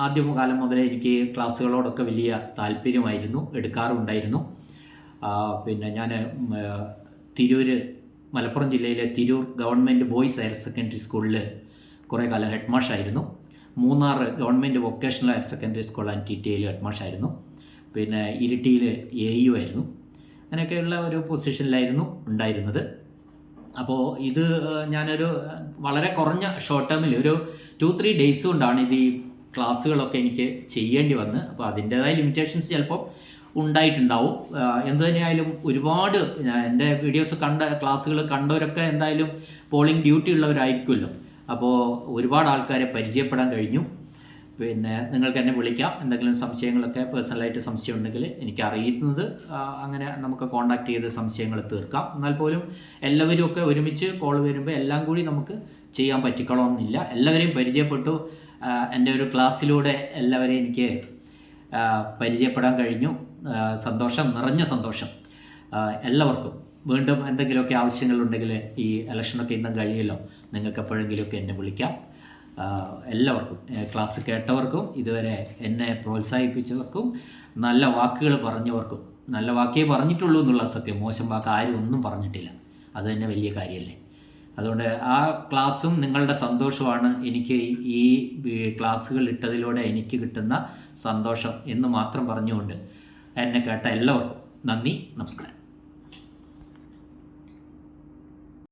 ആദ്യകാലം മുതലേ എനിക്ക് ക്ലാസ്സുകളോടൊക്കെ വലിയ താല്പര്യമായിരുന്നു, എടുക്കാറുണ്ടായിരുന്നു. പിന്നെ ഞാൻ മലപ്പുറം ജില്ലയിലെ Tirur government boys higher secondary സ്കൂളിൽ കുറേ കാലം ഹെഡ് മാഷായിരുന്നു. Munnar government vocational higher secondary school and TTIയിൽ ഹെഡ് മാഷായിരുന്നു. പിന്നെ ഇരിട്ടിയിൽ AU ആയിരുന്നു. അങ്ങനെയൊക്കെയുള്ള ഒരു പൊസിഷനിലായിരുന്നു ഉണ്ടായിരുന്നത്. അപ്പോൾ ഇത് ഞാനൊരു വളരെ കുറഞ്ഞ ഷോർട്ട് ടേമിൽ ഒരു 2-3 ഡേയ്സ് കൊണ്ടാണ് ഈ ക്ലാസ്സുകളൊക്കെ എനിക്ക് ചെയ്യേണ്ടി വന്ന്. അപ്പോൾ അതിൻ്റേതായ ലിമിറ്റേഷൻസ് ചിലപ്പോൾ ഉണ്ടായിട്ടുണ്ടാവും. എന്തു തന്നെയായാലും ഒരുപാട് എൻ്റെ വീഡിയോസ് ക്ലാസ്സുകൾ കണ്ടവരൊക്കെ എന്തായാലും പോളിംഗ് ഡ്യൂട്ടി ഉള്ളവരായിരിക്കുമല്ലോ. അപ്പോൾ ഒരുപാട് ആൾക്കാരെ പരിചയപ്പെടാൻ കഴിഞ്ഞു. പിന്നെ നിങ്ങൾക്ക് എന്നെ വിളിക്കാം, എന്തെങ്കിലും സംശയങ്ങളൊക്കെ പേഴ്സണലായിട്ട് സംശയം ഉണ്ടെങ്കിൽ എനിക്ക് അറിയുന്നത് അങ്ങനെ നമുക്ക് കോൺടാക്ട് ചെയ്ത് സംശയങ്ങൾ തീർക്കാം. എന്നാൽ പോലും എല്ലാവരും ഒക്കെ ഒരുമിച്ച് കോൾ വരുമ്പോൾ എല്ലാം കൂടി നമുക്ക് ചെയ്യാൻ പറ്റിക്കണമെന്നില്ല. എല്ലാവരെയും പരിചയപ്പെട്ടു. എൻ്റെ ഒരു ക്ലാസ്സിലൂടെ എല്ലാവരെയും എനിക്ക് പരിചയപ്പെടാൻ കഴിഞ്ഞു. സന്തോഷം, നിറഞ്ഞ സന്തോഷം. എല്ലാവർക്കും വീണ്ടും എന്തെങ്കിലുമൊക്കെ ആവശ്യങ്ങളുണ്ടെങ്കിൽ ഈ ഇലക്ഷനൊക്കെ ഇന്നും കഴിയുമല്ലോ, നിങ്ങൾക്ക് എപ്പോഴെങ്കിലുമൊക്കെ എന്നെ വിളിക്കാം. എല്ലാവർക്കും, ക്ലാസ് കേട്ടവർക്കും ഇതുവരെ എന്നെ പ്രോത്സാഹിപ്പിച്ചവർക്കും നല്ല വാക്കുകൾ പറഞ്ഞവർക്കും, നല്ല വാക്കേ പറഞ്ഞിട്ടുള്ളൂ എന്നുള്ള സത്യം, മോശം വാക്ക് ആരും ഒന്നും പറഞ്ഞിട്ടില്ല. അത് തന്നെ വലിയ കാര്യമല്ലേ. അതുകൊണ്ട് ആ ക്ലാസ്സും നിങ്ങളുടെ സന്തോഷമാണ് എനിക്ക് ഈ ക്ലാസ്സുകൾ ഇട്ടതിലൂടെ എനിക്ക് കിട്ടുന്ന സന്തോഷം എന്ന് മാത്രം പറഞ്ഞുകൊണ്ട് എന്നെ കേട്ട എല്ലാവർക്കും നന്ദി, നമസ്കാരം.